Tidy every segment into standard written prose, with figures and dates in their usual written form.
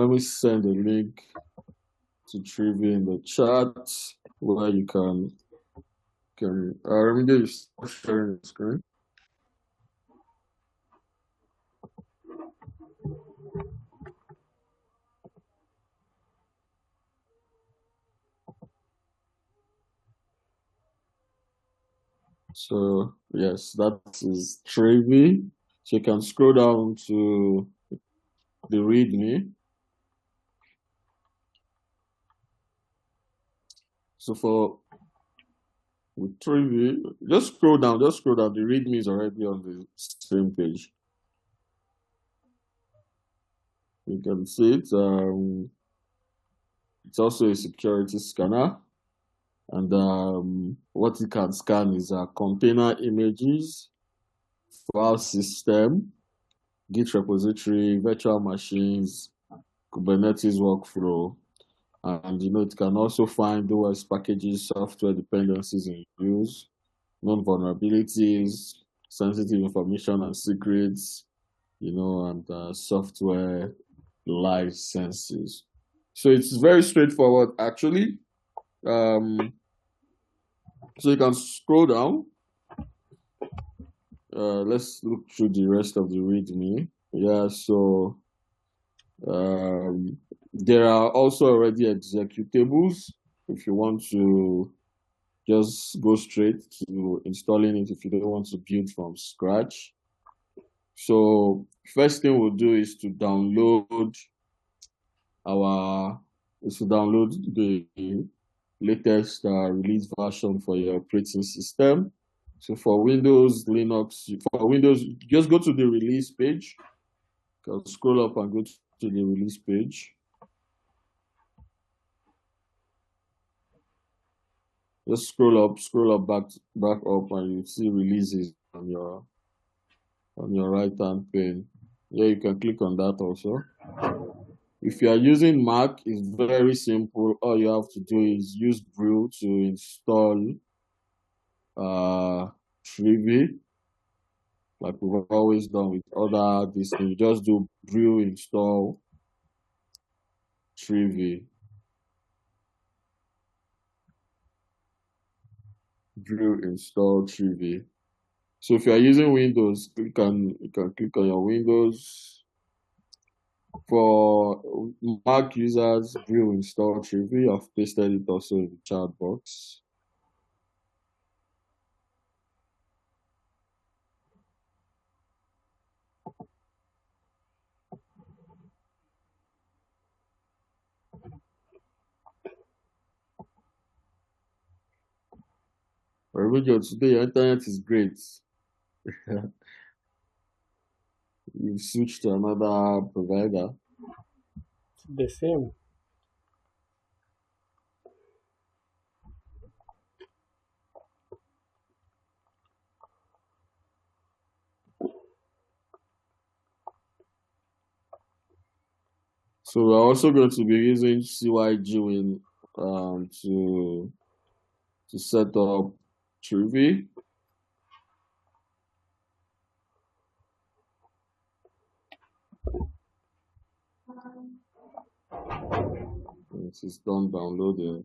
let me send a link to trivy in the chat where you can let me get you start sharing the screen. So yes, that is trivy. So you can scroll down to the README. So for with trivy, just scroll down, The README is already on the same page. You can see it. It's also a security scanner. And what it can scan is container images, file system, Git repository, virtual machines, Kubernetes workflow. And it can also find OS packages, software dependencies in use, known vulnerabilities, sensitive information and secrets, and software licenses. So it's very straightforward, actually. So you can scroll down. Let's look through the rest of the README. Yeah, so there are also already executables if you want to just go straight to installing it if you don't want to build from scratch. So first thing we'll do is to download the latest release version for your operating system. So for Windows, Linux, just go to the release page. You can scroll up and go to the release page. Just scroll up, back up, and you see releases on your right-hand pane. Yeah, you can click on that also. If you are using Mac, it's very simple. All you have to do is use Brew to install trivy, like we've always done with other this thing. You just do Brew install trivy. Brew install trivy. So if you are using Windows, you can click on your Windows. For Mac users, Brew install trivy. I've pasted it also in the chat box. Remember, today your internet is great. You've switched to another provider. The same. So we're also going to be using CYGWin to set up trivy. It is done downloading.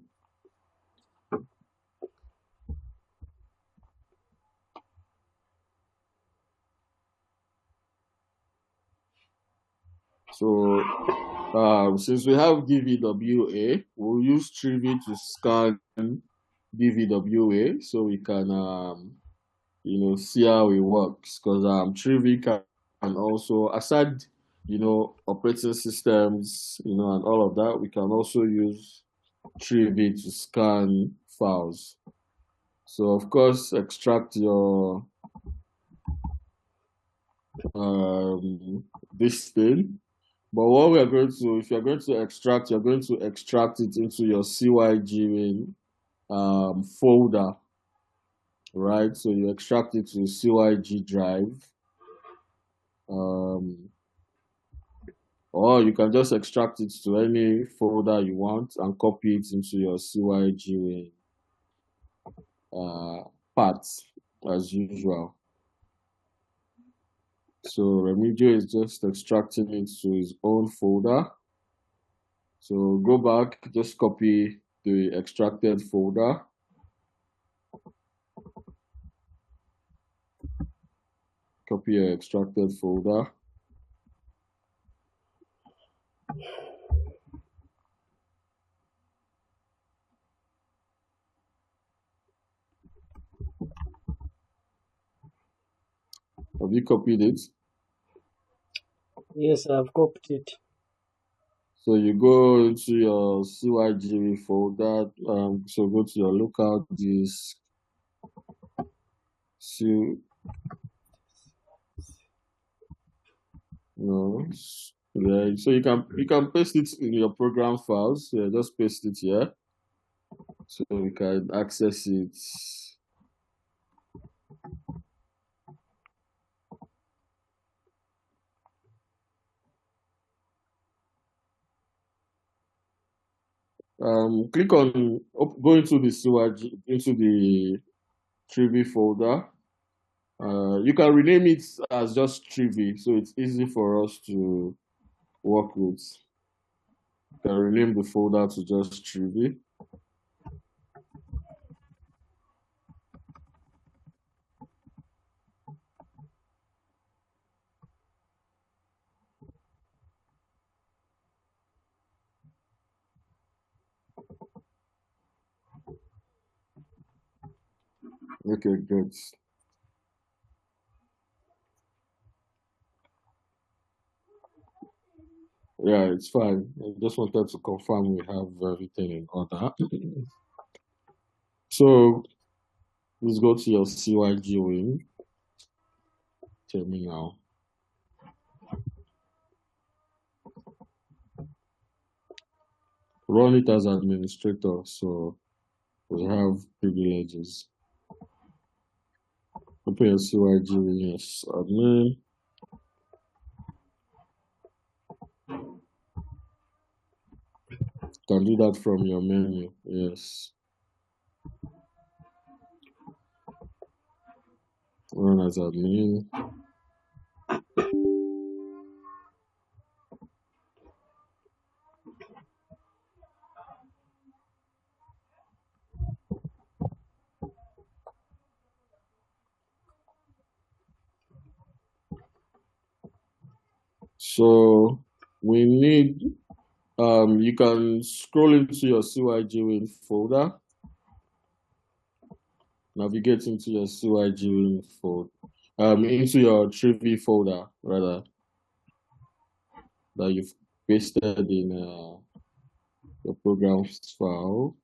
So since we have DVWA, we'll use trivy to scan DVWA so we can see how it works. Because trivy can also, aside operating systems, and all of that, we can also use trivy to scan files. So of course, extract your this thing. But what we are going to, if you're going to extract, you're going to extract it into your CYG folder, right? So you extract it to CYG drive. Or you can just extract it to any folder you want and copy it into your CYG path as usual. So Remigio is just extracting it to his own folder. So go back, just copy the extracted folder. Copy your extracted folder. Have you copied it? Yes, I've copied it. So you go into your CYGV folder. So go to your local disk. So, no, yeah. So you can paste it in your program files. Yeah, just paste it here, so we can access it. Click on go into the CYG into the trivy folder. You can rename it as just trivy, so it's easy for us to work with. You can rename the folder to just trivy. Okay, good. Yeah, it's fine. I just wanted to confirm we have everything in order. So let's go to your CYG wing terminal. Run it as administrator, so we have privileges. Open your CYG wing as admin. You can do that from your menu. Yes. Run as admin. So we need you can scroll into your CYG wing folder, navigate into your CYG wing folder, into your trivy folder rather, that you've pasted in your programs file.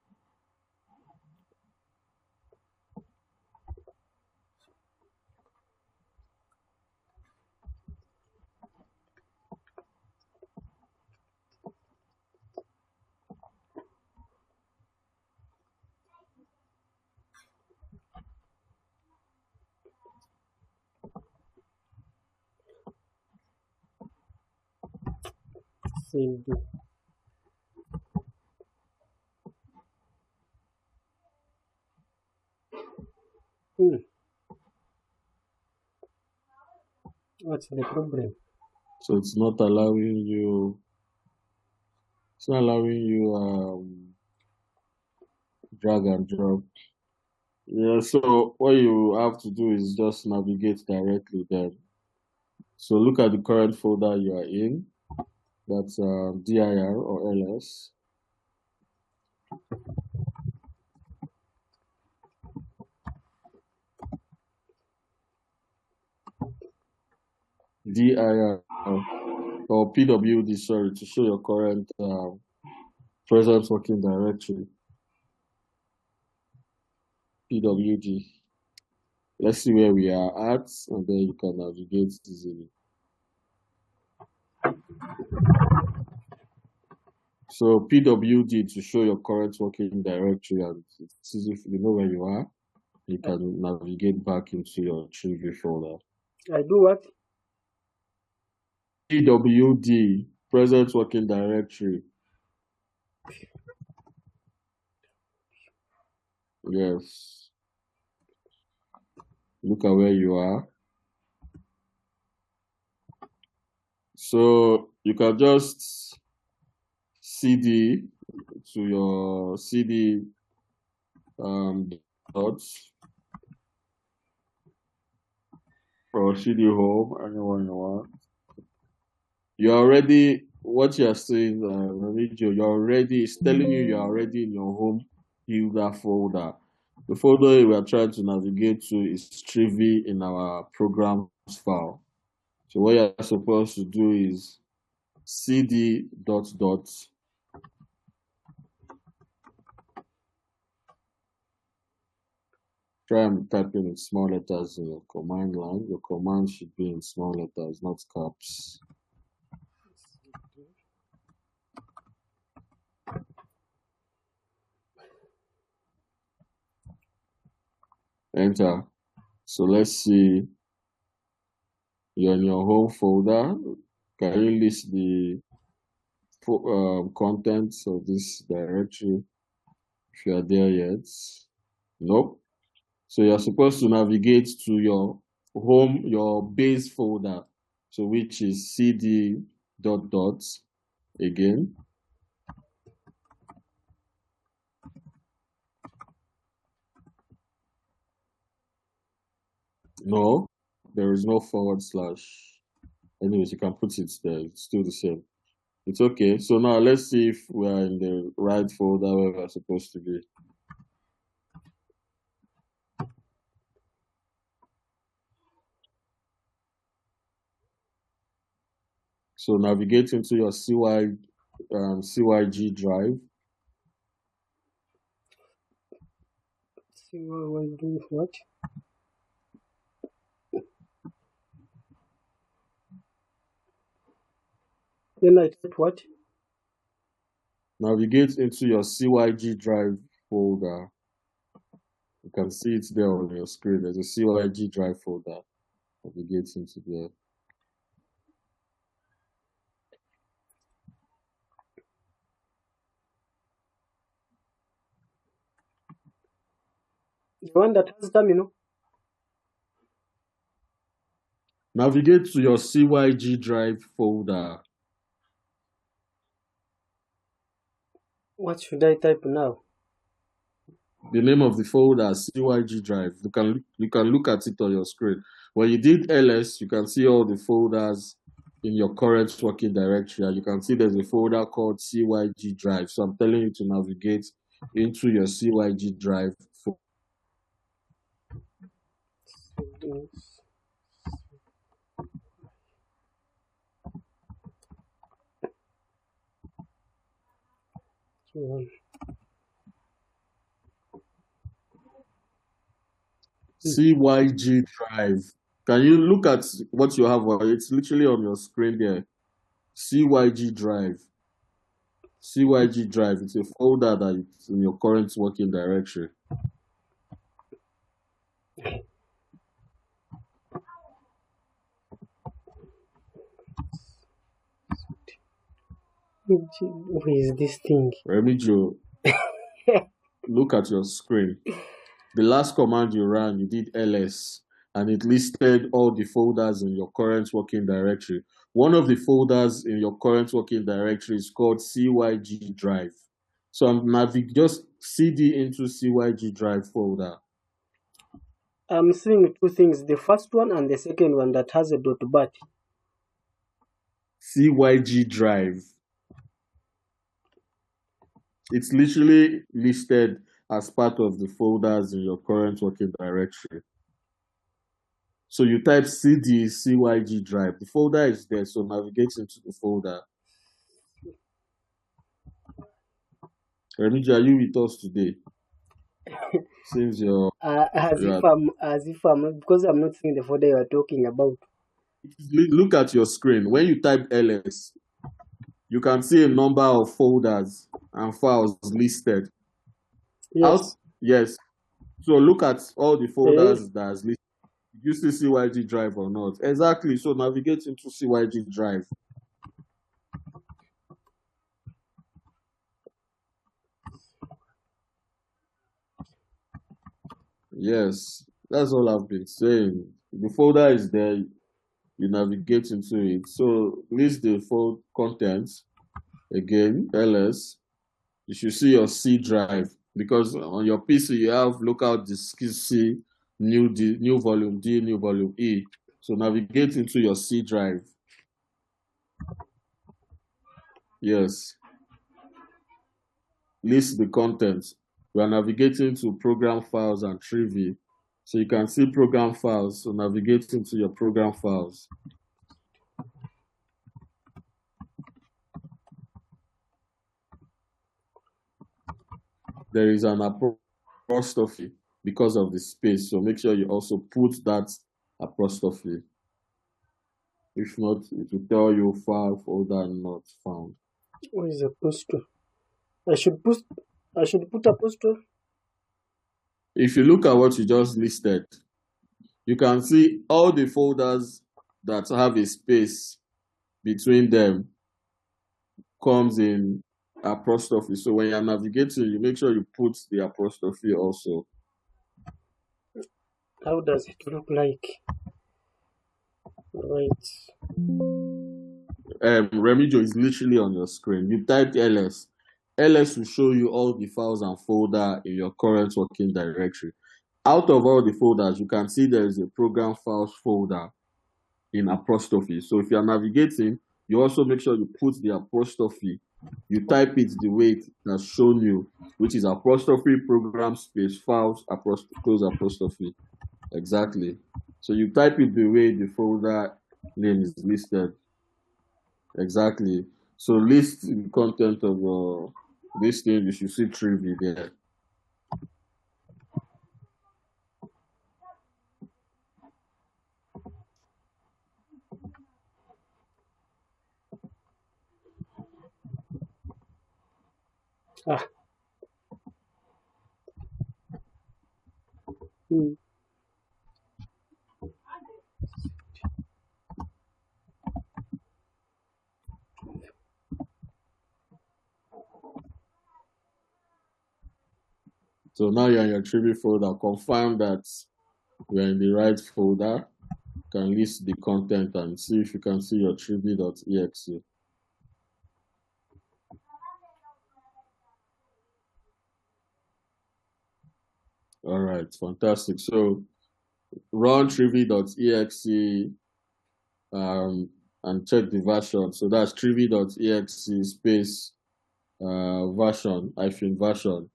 Same do. Hmm. What's the problem? So it's not allowing you drag and drop. Yeah, so what you have to do is just navigate directly there. So look at the current folder you are in. That's dir or ls. dir or pwd, sorry, to show your current present working directory. Pwd. Let's see where we are at, and then you can navigate easily. So pwd to show your current working directory, and it's easy if you know where you are. You I, can navigate back into your trivia folder. I do what? pwd, present working directory. Yes. Look at where you are. So you can just CD to your CD um, dots or CD home, anyone you want. You're already, what you're saying, Remigio, you're already, it's telling you you're already in your home builder folder. The folder we are trying to navigate to is trivy in our programs file. So what you're supposed to do is cd dot dot. Try and type in small letters in your command line. Your command should be in small letters, not caps. Enter. So let's see. You're in your home folder. Can you list the contents of this directory if you are there yet? Nope. So you're supposed to navigate to your home, your base folder. So which is cd dot dot again. No, there is no forward slash. Anyways, you can put it there. It's still the same. It's okay. So now let's see if we are in the right folder where we're supposed to be. So navigate into your CYG drive. See what was doing what? Then I type what? Navigate into your CYG drive folder. You can see it there on your screen. There's a CYG drive folder. Navigate into there. The one that has terminal. Navigate to your CYG drive folder. What should I type now? The name of the folder, CYG drive. You can look at it on your screen. When you did ls, you can see all the folders in your current working directory. And you can see there's a folder called CYG drive. So I'm telling you to navigate into your CYG drive folder. CYG drive. Can you look at what you have? It's literally on your screen there. CYG drive. CYG drive. It's a folder that is in your current working directory. Where is this thing? Remigio, look at your screen. The last command you ran, you did ls, and it listed all the folders in your current working directory. One of the folders in your current working directory is called CYG drive. So just cd into CYG drive folder. I'm seeing two things, the first one and the second one that has a dot bat. CYG drive. It's literally listed as part of the folders in your current working directory. So you type cd CYG drive. The folder is there, so navigate into the folder. Remigi, are you with us today? Since you're, As if I'm because I'm not seeing the folder you are talking about. look at your screen. When you type ls, you can see a number of folders and files listed. Yes. Yes. So look at all the Hey, folders that's listed. Did you see CYG drive or not? Exactly. So navigate into CYG drive. Yes, that's all I've been saying. The folder is there, you navigate into it. So list the full contents. Again, ls, you should see your C drive because on your PC you have local disk C, new D, new volume D, new volume E. So navigate into your C drive. Yes, list the contents. We are navigating to program files and trivy. So you can see program files. So navigate into your program files. There is an apostrophe because of the space. So make sure you also put that apostrophe. If not, it will tell you file folder not found. What is apostle? I should put apostle. If you look at what you just listed, you can see all the folders that have a space between them comes in apostrophe. So when you're navigating, you make sure you put the apostrophe also. How does it look like? Right. Remigio is literally on your screen. You type ls. Ls will show you all the files and folder in your current working directory. Out of all the folders, you can see there is a program files folder in apostrophe. So if you're navigating, you also make sure you put the apostrophe. You type it the way it has shown you, which is apostrophe program space files apostrophe close apostrophe. Exactly. So you type it the way the folder name is listed. Exactly. So list the content of this thing. You should see trivy there. Ah. Hmm. So now you're in your trivy folder. Confirm that you're in the right folder. You can list the content and see if you can see your trivy.exe. All right, fantastic. So run trivy.exe and check the version. So that's trivy.exe space version hyphen version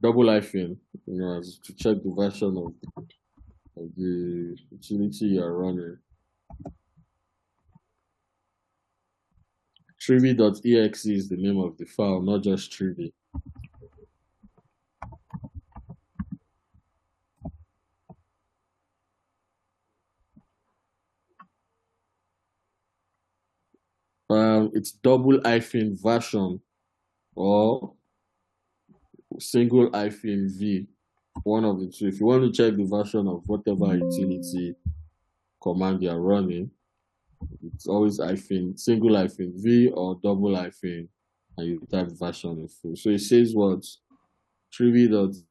double hyphen, to check the version of the utility you are running. Trivy.exe is the name of the file, not just trivy. It's double hyphen version or single hyphen v, one of the two. If you want to check the version of whatever utility command you are running, it's always hyphen single hyphen v or double hyphen, and you type version in full. So it says what trivy.exe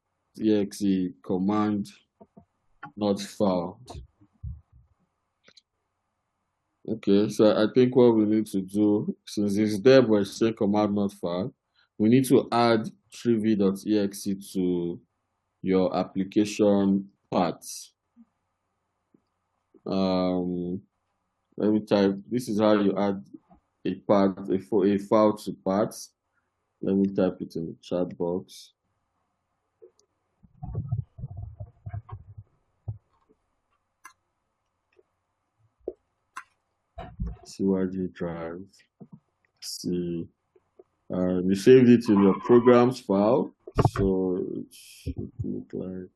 command not found. Okay, so I think what we need to do, since it's there but it's saying command not found, we need to add trivy.exe to your application path. Um, Let me type. This is how you add a path, a file to paths. Let me type it in the chat box. CYG drive. See, you saved it in your programs file, so it should look like.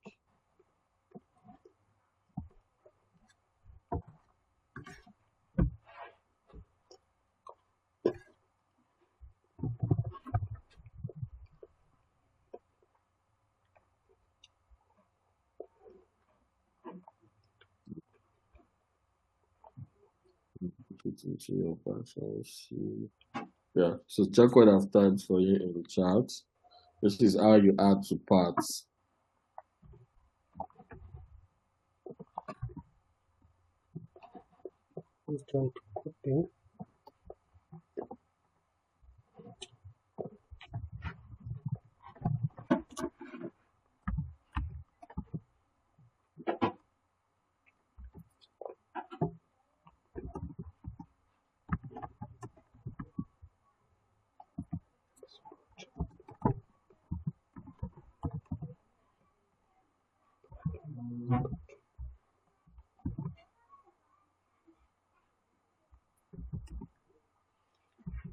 Put it into your partial. See. Yeah, so check what I've typed for you in the chat. This is how you add to paths. I'm trying to copy.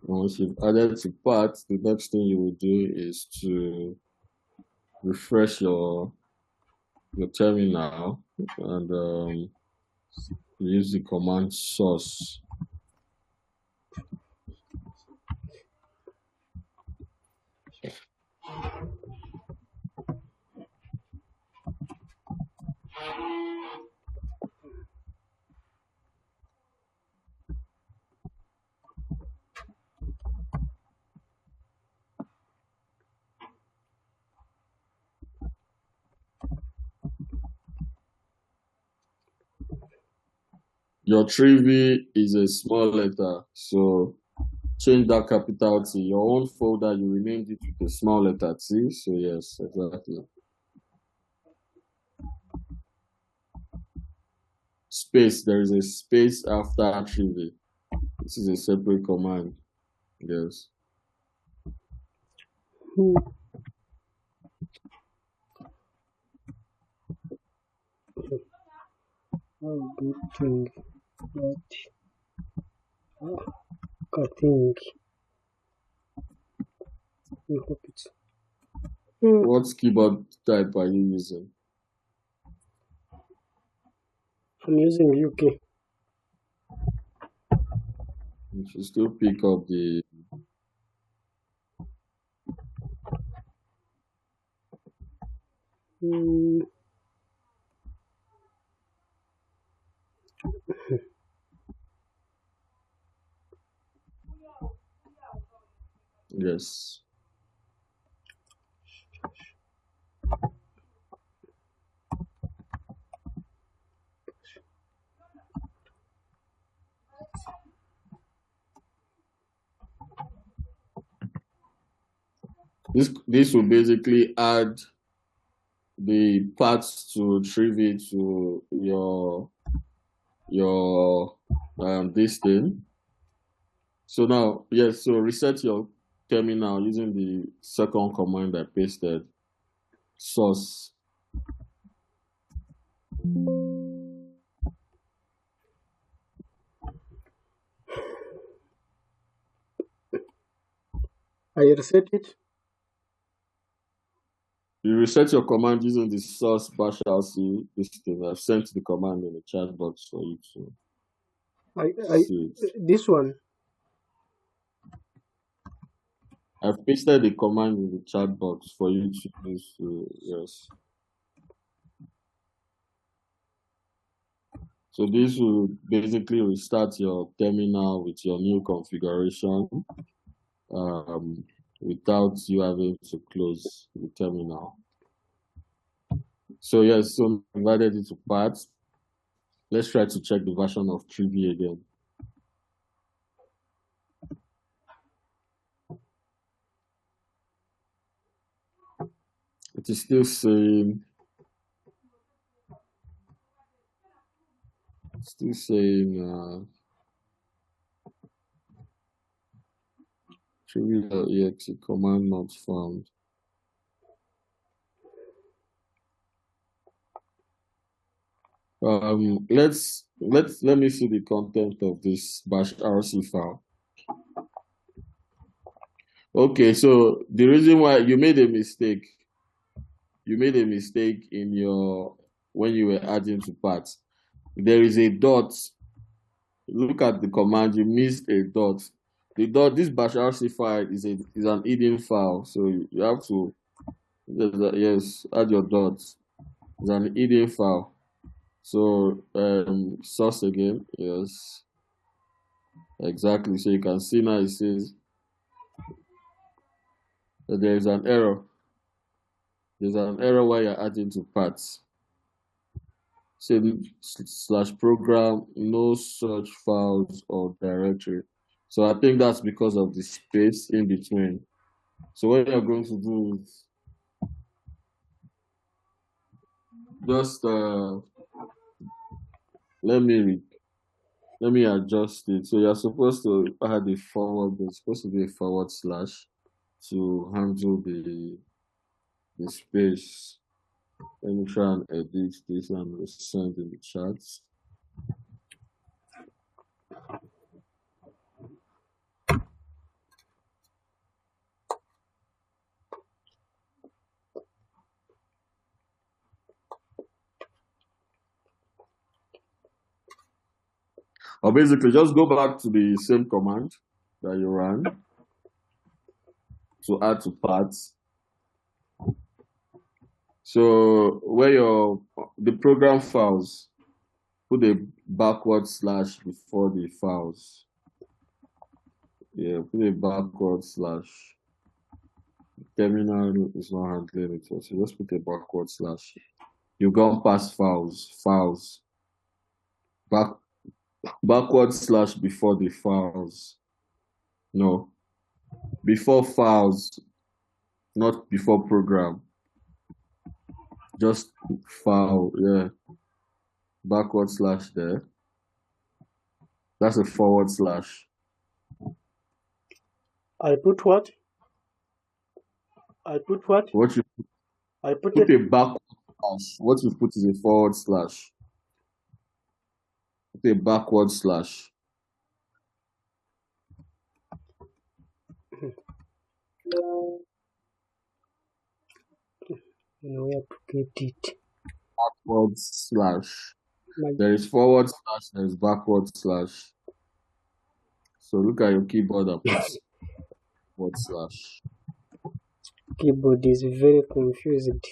Once you've added to part, the next thing you will do is to refresh your terminal and use the command source. Your trivy is a small letter, so change that capital T. Your own folder, you renamed it with a small letter T. So yes, exactly. Space. There is a space after trivy. This is a separate command. Yes. Hmm. Oh, good thing. But I think I hope it's. Hmm. What keyboard type are you using? I'm using UK. You should still pick up the. Hmm. Yes. This will basically add the parts to trivy to your this thing. So now, yes, so reset your terminal using the second command I pasted. Source. I reset it. You reset your command using the source bash rc this thing. I've sent the command in the chat box for you to I see it. this one. I've pasted the command in the chat box for you to use to, yes. So this will basically restart your terminal with your new configuration um, without you having to close the terminal. So yes, so I've added it to parts. Let's try to check the version of trivy again. It is still saying trivy.exe command not found. Let me see the content of this bash rc file. Okay, so the reason why you made a mistake in your when you were adding to parts. There is a dot. Look at the command, you missed a dot. The dot, this bash rc file is an hidden file, so you have to yes, add your dots. It's an hidden file. So source again, yes, exactly. So you can see now it says that there is an error. There's an error while you're adding to parts. Say slash program, no such files or directory. So I think that's because of the space in between. So what you're going to do is just let me read. Let me adjust it. So you're supposed to add a forward. There's supposed to be a forward slash to handle the space. Let me try and edit this and send in the chat. Or basically, just go back to the same command that you ran to add to paths. So where the program files, put a backward slash before the files. Yeah, put a backward slash. Terminal is not handling it, so just put a backward slash. You've gone past files, back backward slash before the files. No, before files, not before program. Just file, yeah. Backward slash there. That's a forward slash. I put what? I put what? What you I put put it. a backward slash. What you put is a forward slash. Put a backward slash. You know where to get it. Backward slash. My, There is forward slash, there is backward slash. So look at your keyboard and put forward slash. keyboard is very confused.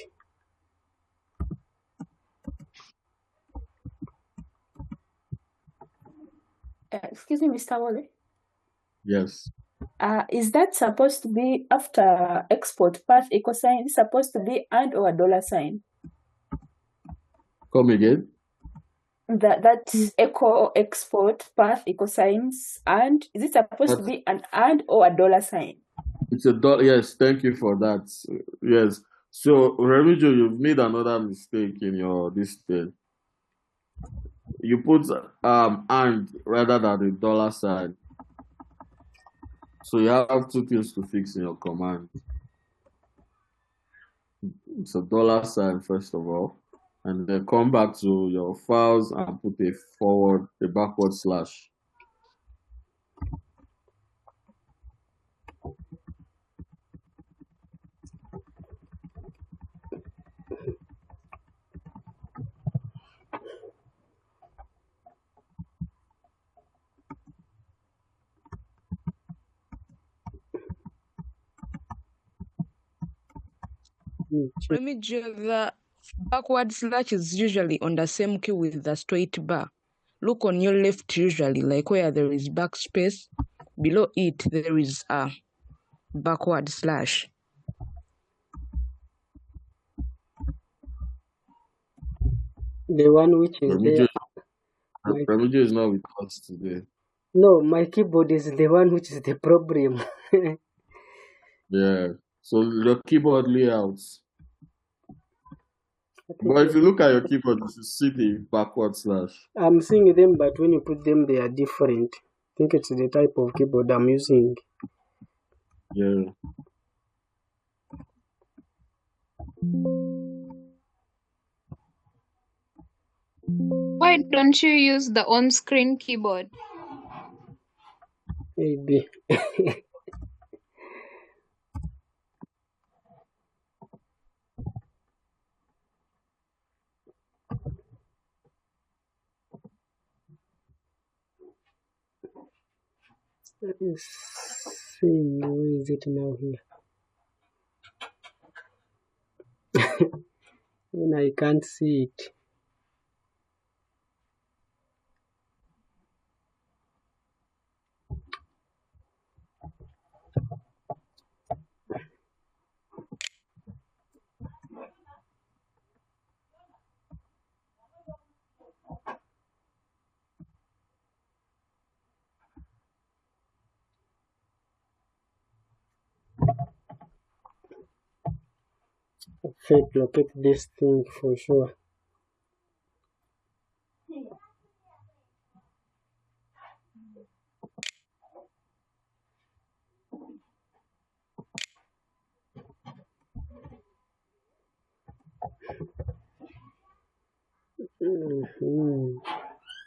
Excuse me, Mr. Wale. Yes. Is that supposed to be after export path equal sign? Is supposed to be and or a dollar sign? Come again. That echo export path equal signs, and is it supposed to be an and or a dollar sign? It's a dollar. Yes, thank you for that. Yes. So Remigio, you've made another mistake in your this thing. You put and rather than the dollar sign. So you have two things to fix in your command. It's a dollar sign first of all, and then come back to your files and put a backward slash. Remigio, the backward slash is usually on the same key with the straight bar. Look on your left usually, like where there is backspace. Below it, there is a backward slash. The one which is there. Remigio is not with us today. No, my keyboard is the one which is the problem. Yeah. So your keyboard layouts. But if you look at your keyboard, you should see the backward slash. I'm seeing them, but when you put them, they are different. I think it's the type of keyboard I'm using. Yeah. Why don't you use the on-screen keyboard? Maybe. Let me see. Where is it now here? When I can't see it. Fate locate this thing for sure.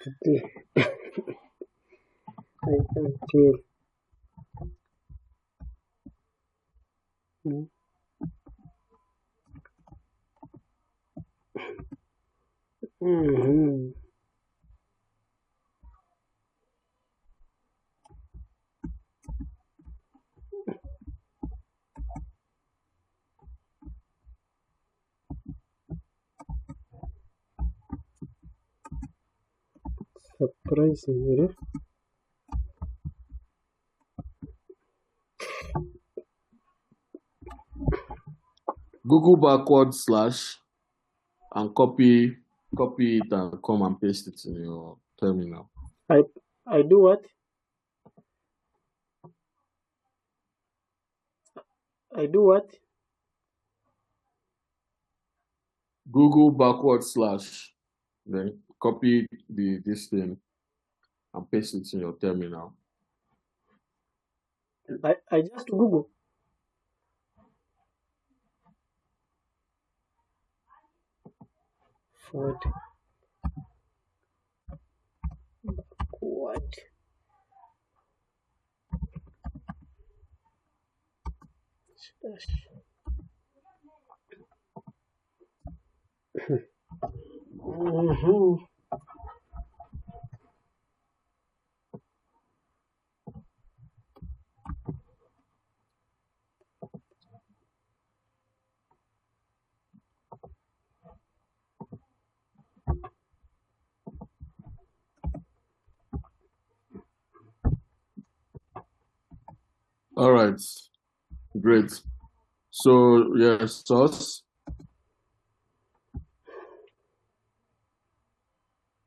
Today. I can't tell. Surprisingly. Google // and copy it and come and paste it in your terminal. I do what? I do what? Google // then copy this thing and paste it in your terminal. I just Google. Forward. What? Slash. Mhm. All right, great. So yes, us.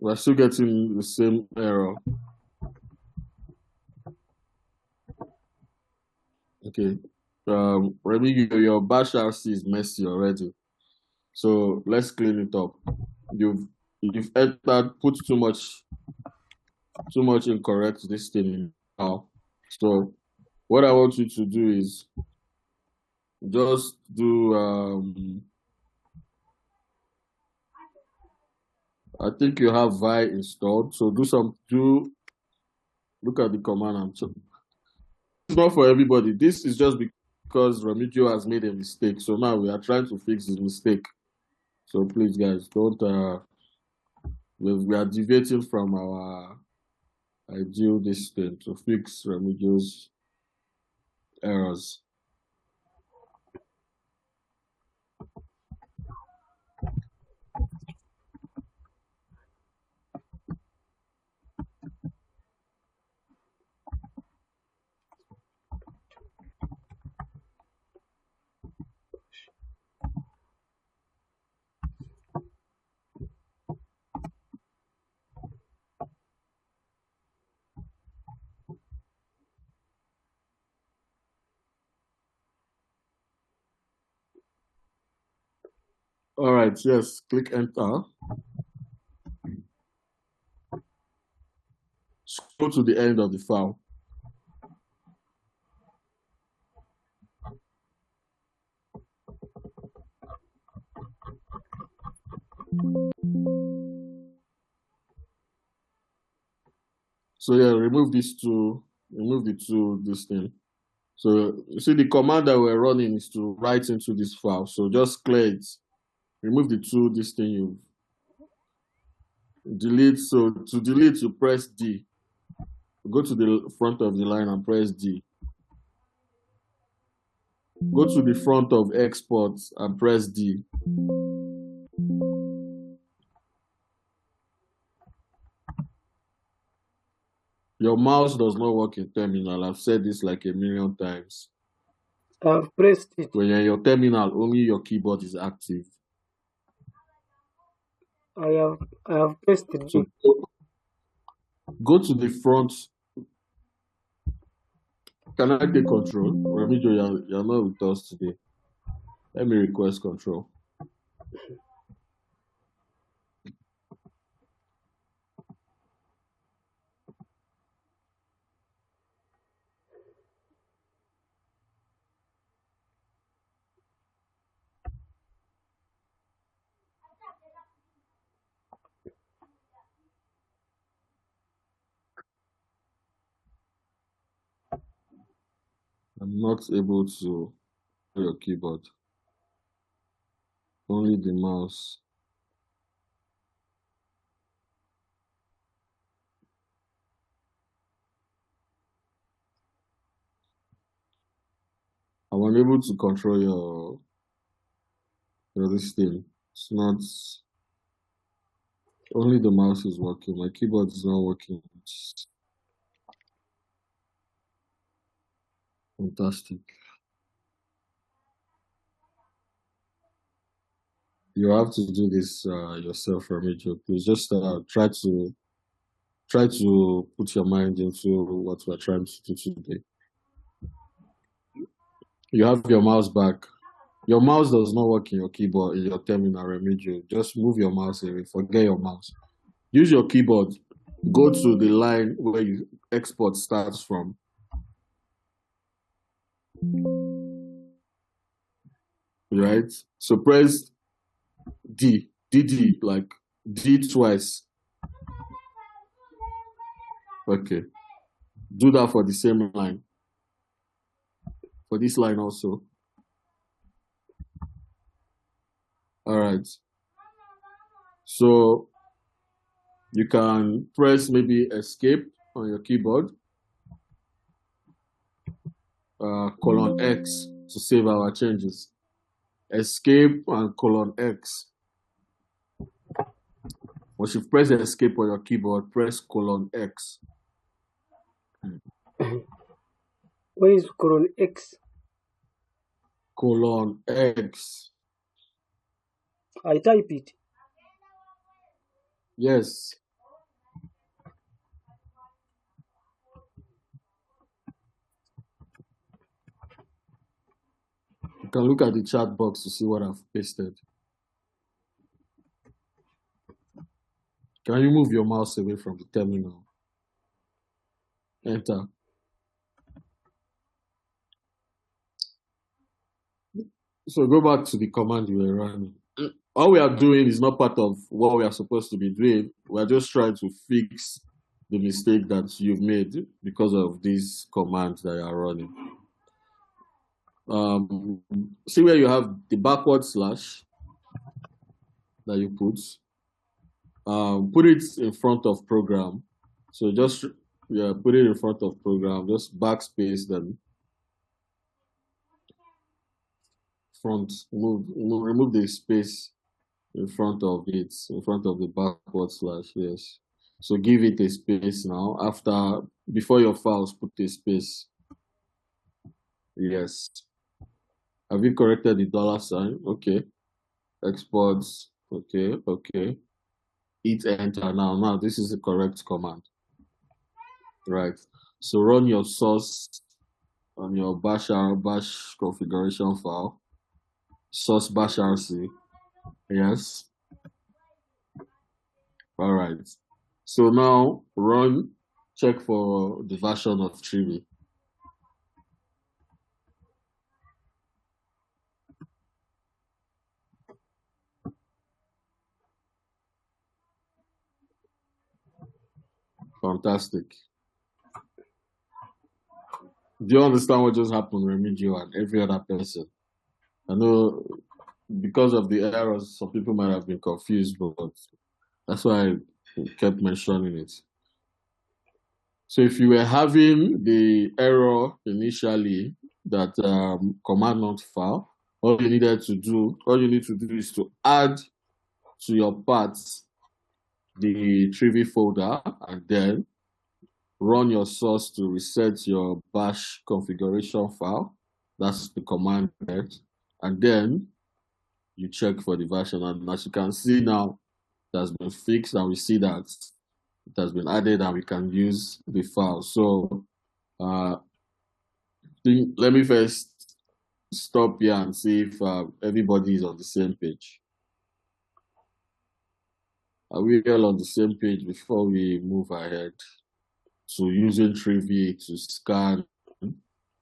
We're still getting the same error. Okay. Remy, your bash RC is messy already. So let's clean it up. You've entered, put too much incorrect this thing now. So what I want you to do is just do I think you have Vi installed. So look at the command and check. It's not for everybody. This is just because Remigio has made a mistake. So now we are trying to fix his mistake. So please guys, don't we are deviating from our ideal this thing to fix Remigio's errors. All right, yes, click enter. Scroll to the end of the file. So yeah, remove the two, this thing. So you see the command that we're running is to write into this file. So just clear it. Remove the two, this thing you delete. So to delete, you press D. Go to the front of the line and press D. Go to the front of export and press D. Your mouse does not work in terminal. I've said this like a million times. I've pressed it. When you're in your terminal, only your keyboard is active. I have pressed it. So go to the front. Can I take control? Remijo, you're not with us today. Let me request control. I'm not able to your keyboard. Only the mouse. I'm unable to control your this thing. It's not. Only the mouse is working. My keyboard is not working. It's fantastic. You have to do this yourself, Remigio. Please just try to put your mind into what we're trying to do today. You have your mouse back. Your mouse does not work in your keyboard, in your terminal, Remigio. Just move your mouse away. Forget your mouse. Use your keyboard. Go to the line where you export starts from. Right? So press D, DD, like D twice. Okay. Do that for the same line. For this line also. All right. So you can press maybe escape on your keyboard. Colon X to save our changes. Escape and colon X. Once you press escape on your keyboard, press colon X. Where is colon X? Colon X. I type it. Yes. You can look at the chat box to see what I've pasted. Can you move your mouse away from the terminal? Enter. So go back to the command you were running. All we are doing is not part of what we are supposed to be doing. We're just trying to fix the mistake that you've made because of these commands that you are running. See where you have the backward slash that you put. Put it in front of program. So just put it in front of program. Just backspace then front. Remove the space in front of it, in front of the backward slash. Yes. So give it a space now. Before your files, put a space. Yes. Have you corrected the $sign? Okay. Exports. Okay. Okay. Hit enter now. Now this is the correct command. Right. So run your source on your bash configuration file. Source bash rc. Yes. All right. So now check for the version of trivy. Fantastic. Do you understand what just happened, Remigio, and every other person? I know because of the errors, some people might have been confused, but that's why I kept mentioning it. So if you were having the error initially that command not file, all you need to do is to add to your paths the trivy folder and then run your source to reset your bash configuration file. That's the command there. And then you check for the version. And as you can see now, it has been fixed and we see that it has been added and we can use the file. So let me first stop here and see if everybody is on the same page. Are we all on the same page before we move ahead to using trivy to scan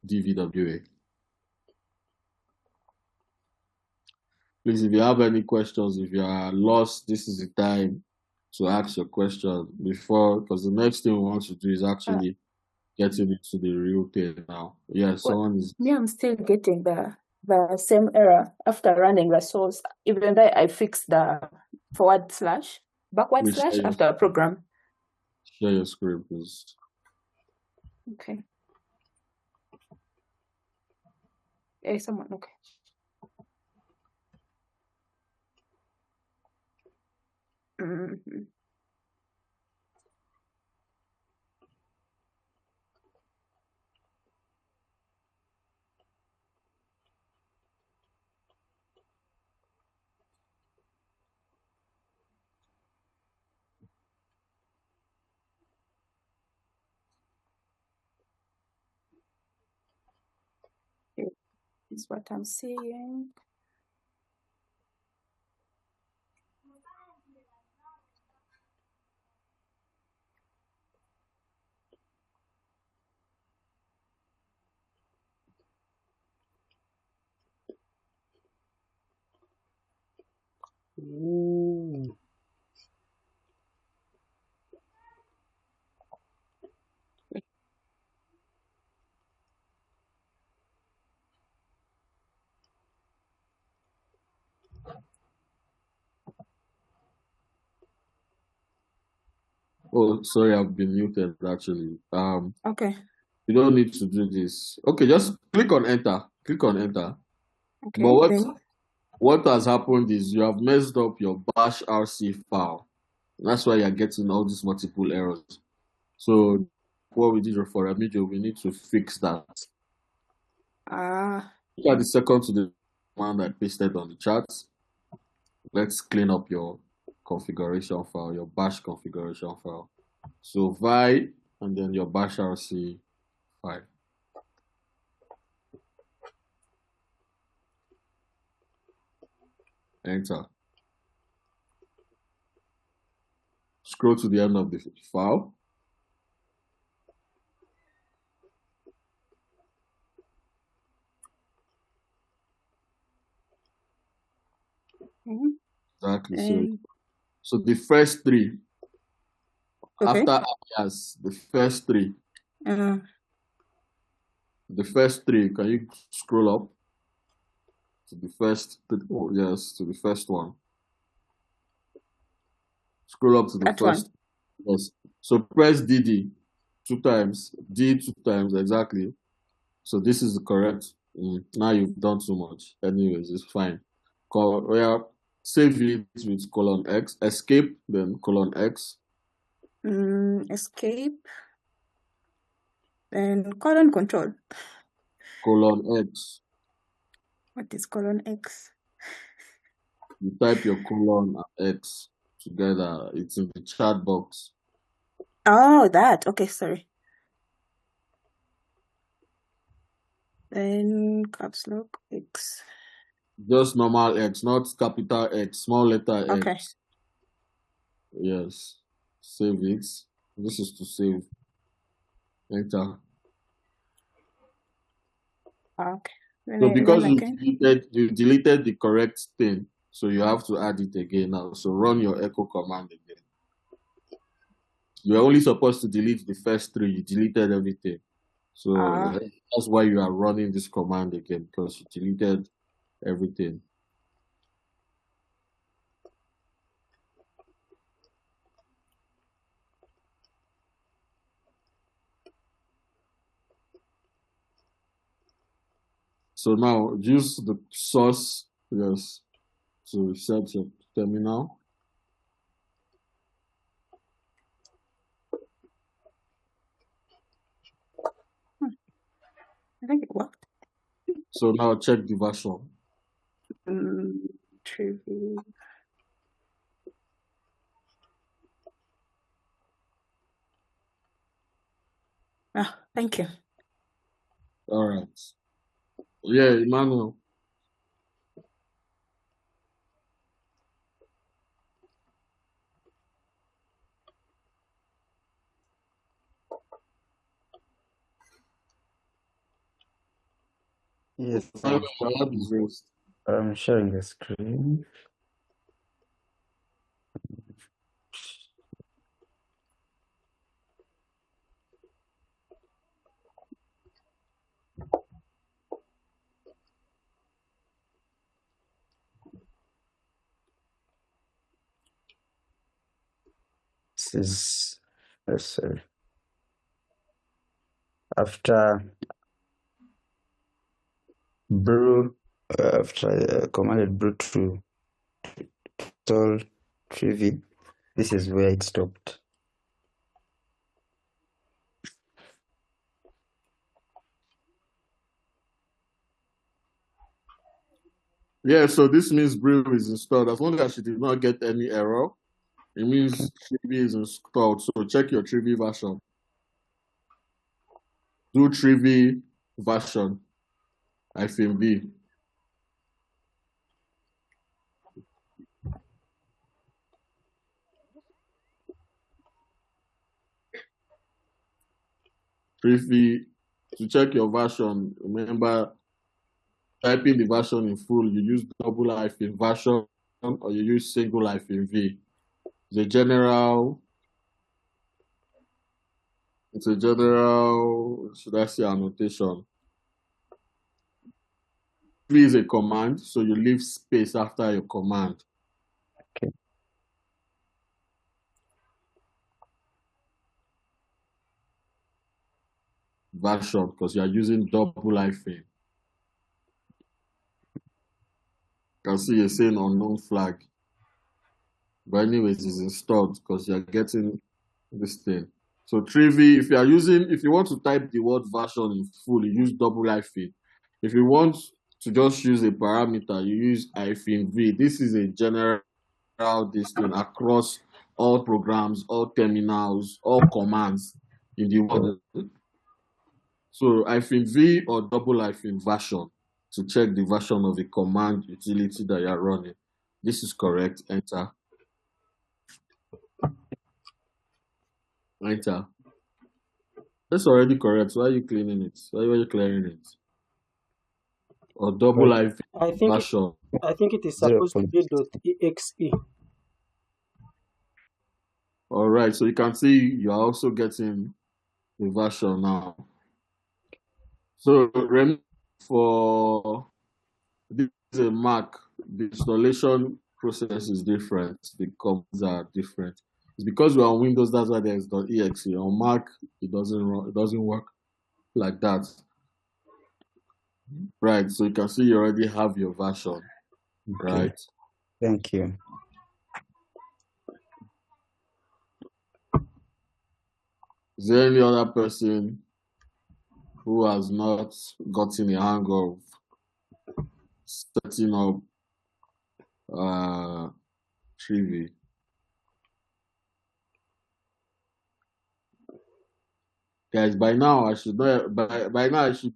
DVWA? Please, if you have any questions, if you are lost, this is the time to ask your question because the next thing we want to do is actually getting into the real thing now. Yeah, someone is. Me, I'm still getting the same error after running the source, even though I fixed the forward slash, backward slash after a program. Share your screen, please. Okay. Hey, someone, okay. is what I'm seeing. Mm. Oh, sorry, I've been muted actually. Okay. You don't need to do this. Okay, just click on enter. Click on enter. Okay. But Then what has happened is you have messed up your bash RC file. That's why you're getting all these multiple errors. So what we did for Remedial, we need to fix that. Look at the second to the one I pasted on the chat. Let's clean up your configuration file, your bash configuration file. So vi and then your bash RC file. Enter. Scroll to the end of the file. Exactly. So the first three, okay. after alias, the first three. The first three, can you scroll up to the first? Oh, yes, to the first one. Scroll up to the That first. one. Yes. So press DD 2 times, D 2 times, exactly. So this is the correct. Now you've done too much. Anyways, it's fine. Save it with colon X, escape, then colon X. Escape. Then colon control. Colon X. What is colon X? You type your colon and X together. It's in the chat box. Oh, that. Okay, sorry. Then caps lock X. Just normal X, not capital X, small letter Okay. X. Yes. Save it. This is to save. Enter. Okay. Then So I because run again. you deleted the correct thing, so you have to add it again now. So run your echo command again. You're only supposed to delete the first three. You deleted everything. So that's why you are running this command again, because you deleted everything. So now use the source, yes, to reset your terminal. I think it worked. So now check the version. Trivy. Thank you. All right. Yeah, Emmanuel. Yes, I'm sharing the screen. This is, let's see, after brew, after I commanded brew to install trivy, this is where it stopped. Yeah, so this means brew is installed. As long as she did not get any error, it means trivy is installed. So check your trivy version. Do trivy version. -V. Trivy, to check your version, remember typing the version in full, you use -version or you use -V. It's a general, should I say annotation? Trivy is a command, so you leave space after your command. Okay. Version, because you are using -. You can see you're saying unknown flag. But anyways, it's installed because you're getting this thing. So trivy, if you want to type the word version in full, you use -. If you want to just use a parameter, you use -V. This is a general this thing across all programs, all terminals, all commands in the world. So -V or -version to check the version of the command utility that you're running. This is correct. Enter. Enter. That's already correct. Why are you cleaning it? Why are you clearing it? Or -IV I think version. it is supposed to be .exe. All right. So you can see you are also getting the version now. So remember, for this is a Mac, the installation process is different. The commands are different. It's because we're on Windows, that's why there's .exe. On Mac, it doesn't work like that. Right. So you can see you already have your version. Okay. Right. Thank you. Is there any other person who has not gotten a hang of setting up trivy? Guys, by now I should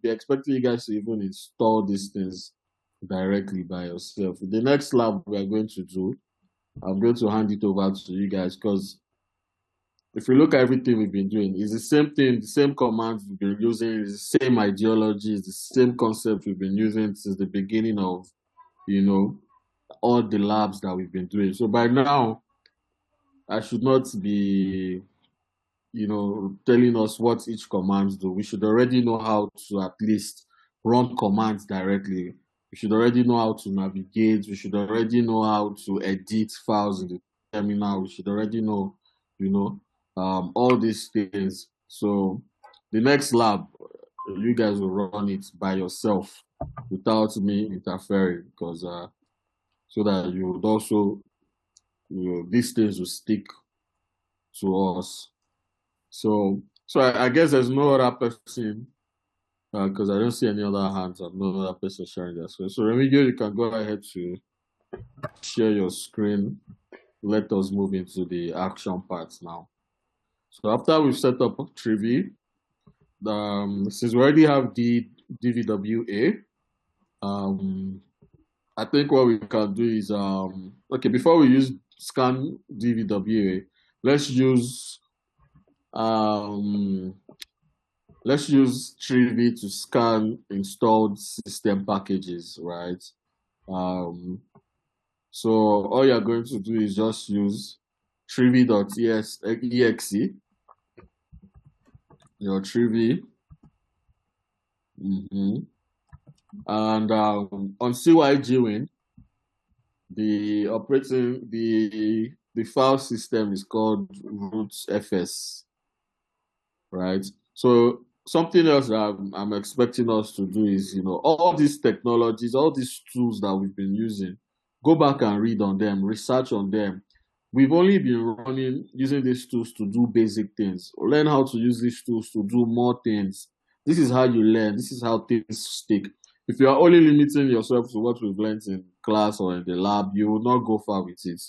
be expecting you guys to even install these things directly by yourself. The next lab we are going to do, I'm going to hand it over to you guys, because if you look at everything we've been doing, it's the same thing, the same commands we've been using, it's the same ideology, it's the same concept we've been using since the beginning of, all the labs that we've been doing. So by now, I should not be, telling us what each commands do. We should already know how to at least run commands directly. We should already know how to navigate. We should already know how to edit files in the terminal. We should already know, all these things. So the next lab, you guys will run it by yourself without me interfering, because so that you would also, these things will stick to us. So I guess there's no other person, because I don't see any other hands and no other person sharing their screen. So Remigio, you can go ahead to share your screen. Let us move into the action parts now. So after we've set up trivy, since we already have the DVWA, I think what we can do is, okay, before we use scan DVWA, let's use trivy to scan installed system packages, right? So all you're going to do is just use trivy.exe, your trivy, and on CYGWin, the file system is called rootfs, right? So something else that I'm expecting us to do is, all these technologies, all these tools that we've been using, go back and read on them, research on them. We've only been using these tools to do basic things. Learn how to use these tools to do more things. This is how you learn. This is how things stick. If you are only limiting yourself to what we've learned in class or in the lab, you will not go far with it.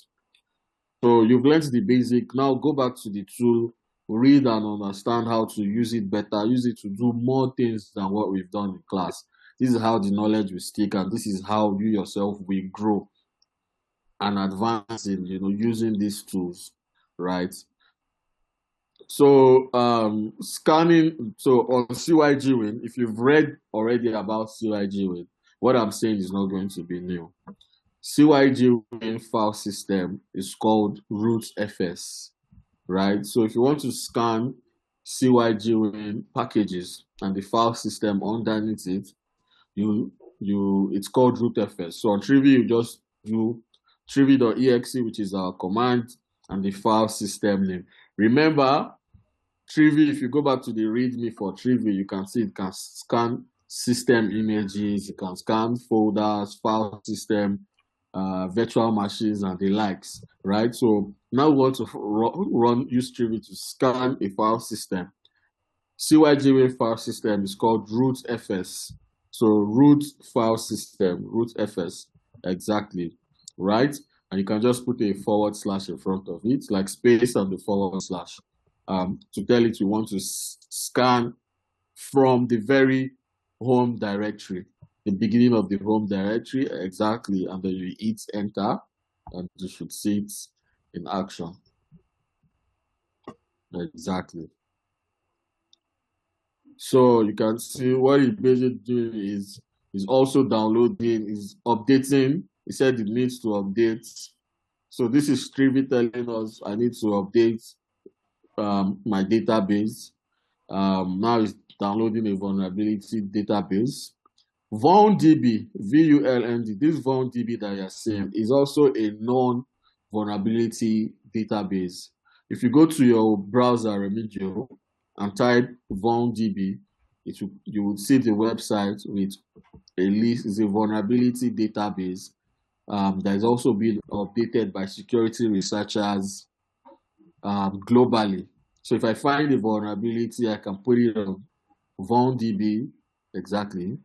So you've learned the basic. Now go back to the tool, read and understand how to use it better, use it to do more things than what we've done in class. This is how the knowledge will stick, and this is how you yourself will grow and advance in, using these tools, right? So scanning, so on CYG Win, if you've read already about CYG Win, what I'm saying is not going to be new. CYG Win file system is called rootfs, right? So if you want to scan CYG Win packages and the file system underneath it, it's called rootfs. So on trivy, you just do trivy.exe, which is our command, and the file system name. Remember, trivy, if you go back to the README for trivy, you can see it can scan system images, it can scan folders, file system, virtual machines, and the likes, right? So now we want to use trivy to scan a file system. CYGWin file system is called rootfs. So root file system, rootfs, exactly, right? And you can just put a / in front of it, like space and the / to tell it you want to scan from the very home directory, the beginning of the home directory, exactly, and then you hit enter, and you should see it in action. Exactly. So you can see what it's basically doing is also downloading, is updating. It said it needs to update. So this is Trivy telling us I need to update my database. Now it's downloading a vulnerability database. VulnDB, VULND, this VulnDB that you're seeing is also a non-vulnerability database. If you go to your browser, Remedial, and type VulnDB, you would see the website with a list, is a vulnerability database that is also being updated by security researchers globally. So if I find a vulnerability, I can put it on VulnDB, exactly,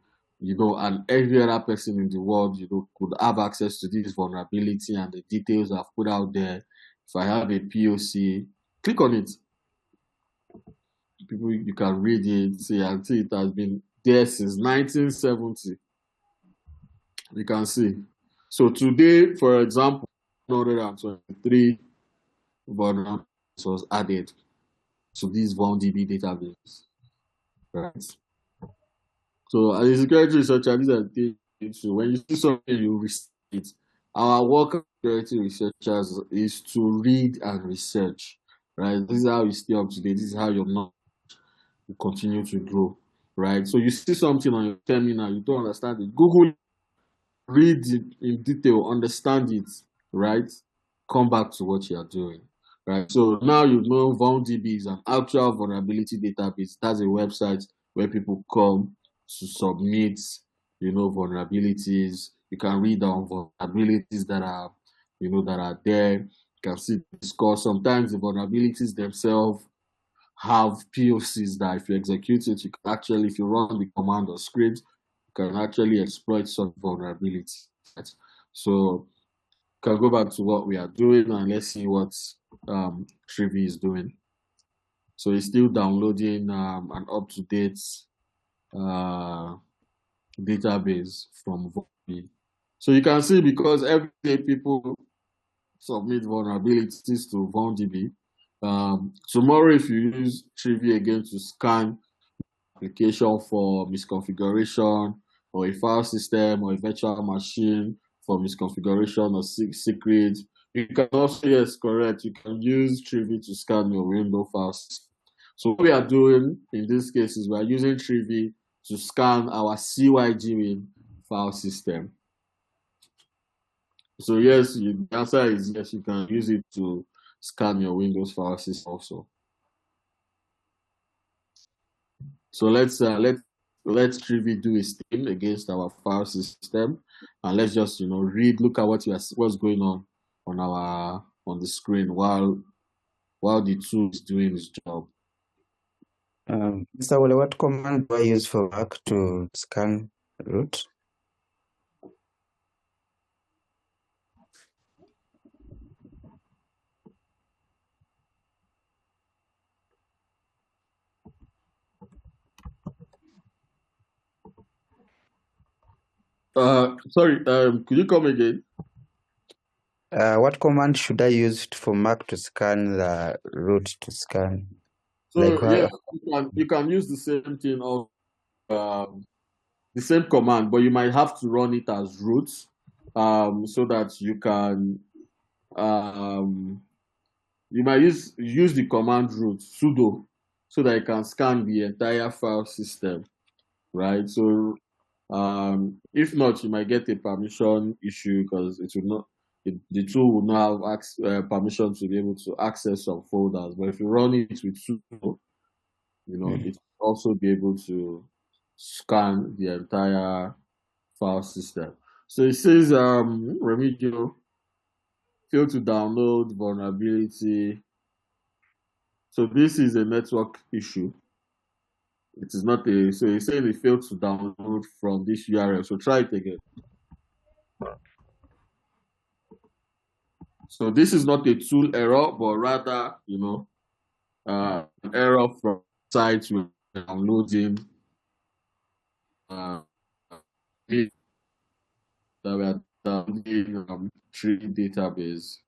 and every other person in the world, could have access to this vulnerability and the details I've put out there. If I have a POC, click on it. People, you can read it, see, and see it has been there since 1970. You can see. So today, for example, 123 vulnerabilities was added to this VulnDB database, right? So as a security researcher, these are the things. So when you see something, you research it. Our work as security researchers is to read and research, right? This is how you stay up to date. This is how your knowledge will continue to grow, right? So you see something on your terminal, you don't understand it. Google, read it in detail, understand it, right? Come back to what you are doing, right? So now you know VulnDB is an actual vulnerability database. That's a website where people come to submit, vulnerabilities. You can read on vulnerabilities that are, that are there. You can see discuss. Sometimes the vulnerabilities themselves have POCs that if you execute it, you can actually, if you run the command or script, you can actually exploit some vulnerabilities. Right? So can go back to what we are doing and let's see what Trivy is doing. So it's still downloading an up-to-date database from VulnDB. So you can see, because every day people submit vulnerabilities to VulnDB. Tomorrow, if you use Trivy again to scan application for misconfiguration, or a file system or a virtual machine for misconfiguration or secret, you can also, yes, correct, you can use Trivy to scan your window file system. So what we are doing in this case is we are using Trivy to scan our CYG file system. So yes, the answer is yes, you can use it to scan your Windows file system also. So let's Trivy do its thing against our file system, and let's just look at what's going on the screen while the tool is doing its job. Mr. Wole, what command do I use for work to scan root? Sorry, could you come again? What command should I use for Mac to scan the route to scan? So yeah, you can use the same thing of the same command, but you might have to run it as root, so that um, you might use the command root sudo so that you can scan the entire file system, right? So if not, you might get a permission issue because it will not. The tool will not have permission to be able to access some folders. But if you run it with sudo, it will also be able to scan the entire file system. So it says remedial fail to download vulnerability. So this is a network issue. It is not a so it's saying it failed to download from this URL. So try it again. So this is not a tool error, but rather, an error from sites with downloading uh, that we are downloading tree database.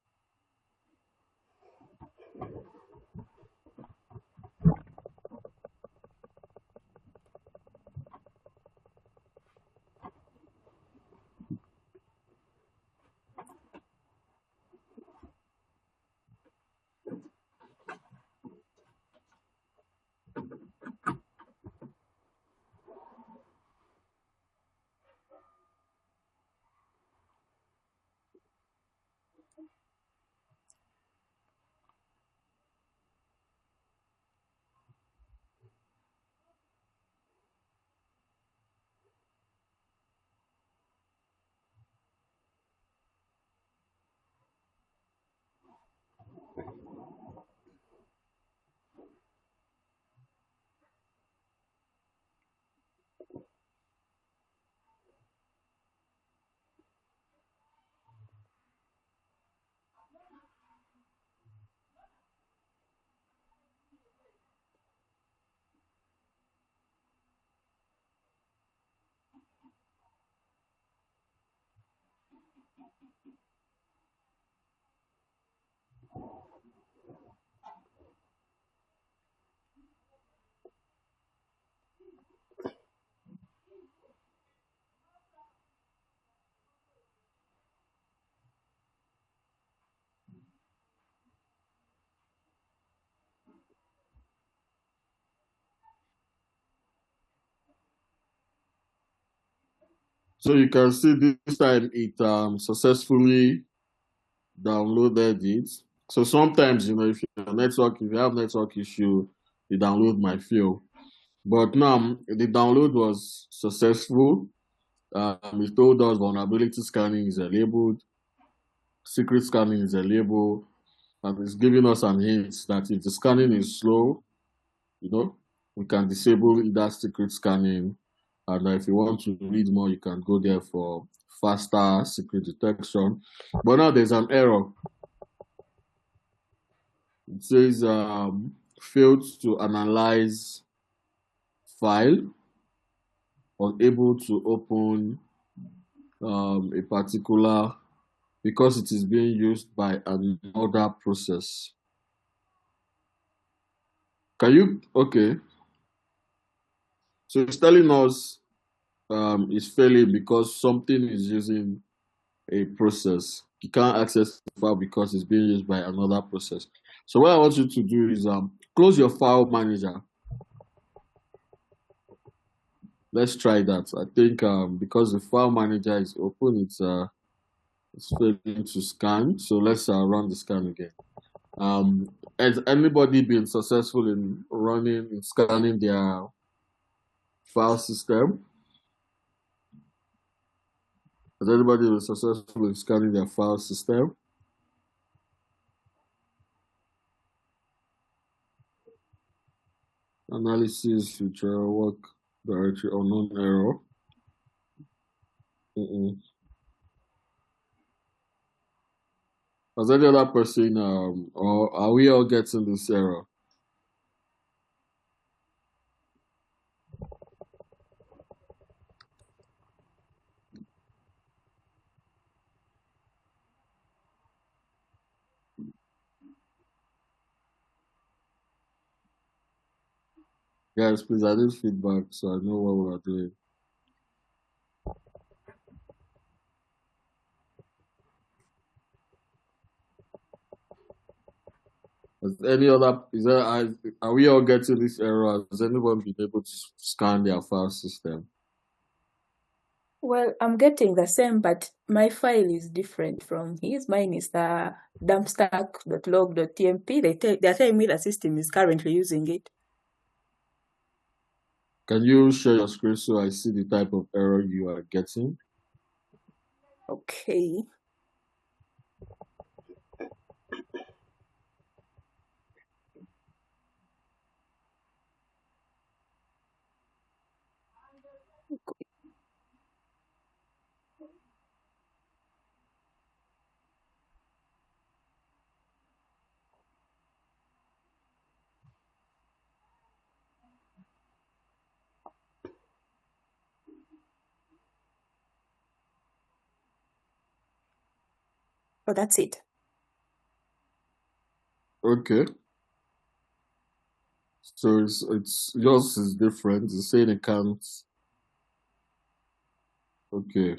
So you can see this time it successfully downloaded it. So sometimes, if you have network issue, the download might fail. But now the download was successful. It told us vulnerability scanning is enabled, secret scanning is enabled, and it's giving us an hint that if the scanning is slow, we can disable either secret scanning, and if you want to read more, you can go there for faster secret detection. But now there's an error. It says failed to analyze file, unable to open a particular because it is being used by another process. Okay. So it's telling us it's failing because something is using a process. You can't access the file because it's being used by another process. So what I want you to do is close your file manager. Let's try that. I think because the file manager is open, it's failing to scan. So let's run the scan again. Has anybody been successful in scanning their file system? Has anybody been successful in scanning their file system? Analysis, future work directory, unknown error. Has any other person, or are we all getting this error? Guys, please, I need feedback so I know what we are doing. Are we all getting this error? Has anyone been able to scan their file system? Well, I'm getting the same, but my file is different from his. Mine is the dumpstack.log.tmp. They're telling me the system is currently using it. Can you share your screen so I see the type of error you are getting? Okay. Oh, that's it. Okay. So it's yours is different. It's saying it can't. Okay.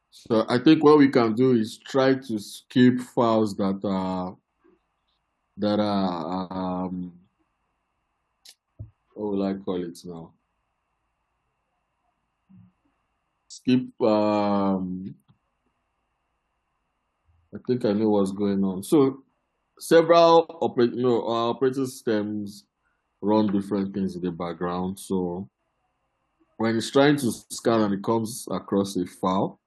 So I think what we can do is try to skip files that are what will I call it now? Skip I think I know what's going on. So our operating systems run different things in the background. So when it's trying to scan and it comes across a file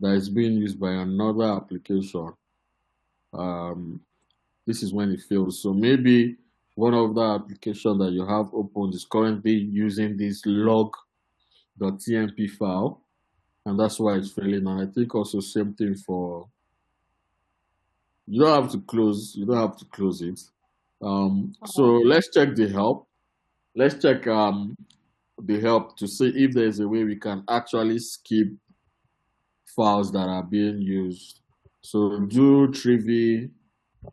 that is being used by another application, um, this is when it fails. So maybe one of the application that you have opened is currently using this log.tmp file, and that's why it's failing. And I think also same thing for you don't have to close it. So let's check the help. Let's check the help to see if there's a way we can actually skip files that are being used. So do trivy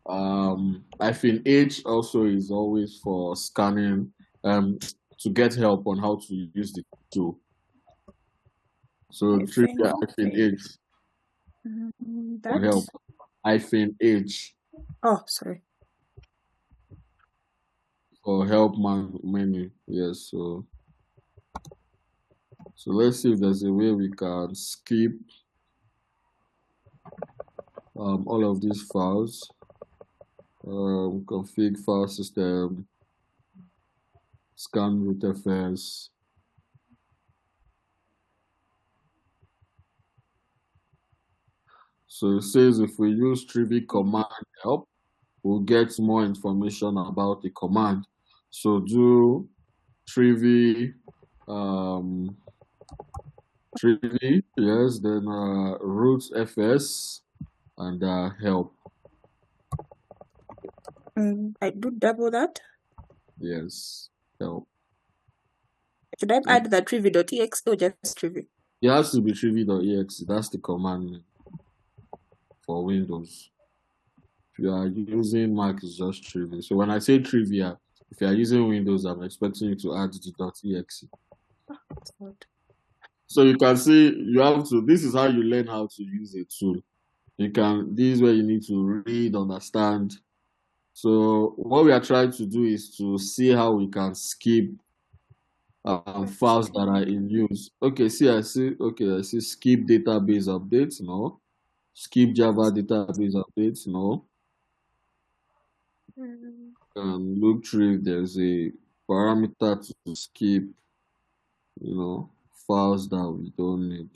-H also is always for scanning to get help on how to use the tool. So trivia -H for help. -H Oh, sorry. for help menu. Yes, so let's see if there's a way we can skip all of these files. Config file system, scan root fs. So it says if we use trivy command help, we'll get more information about the command. So do trivy yes, then root fs and help. I do double that. Yes, help. Should I add the trivy.exe or just trivy? It has to be trivy.exe. That's the command for Windows. If you are using Mac, it's just trivy. So when I say trivia, if you are using Windows, I'm expecting you to add the .exe. So you can see this is how you learn how to use a tool. This is where you need to read, understand. So what we are trying to do is to see how we can skip files that are in use. Okay, I see skip database updates, no. Skip Java database updates, no. Look through if there's a parameter to skip, files that we don't need.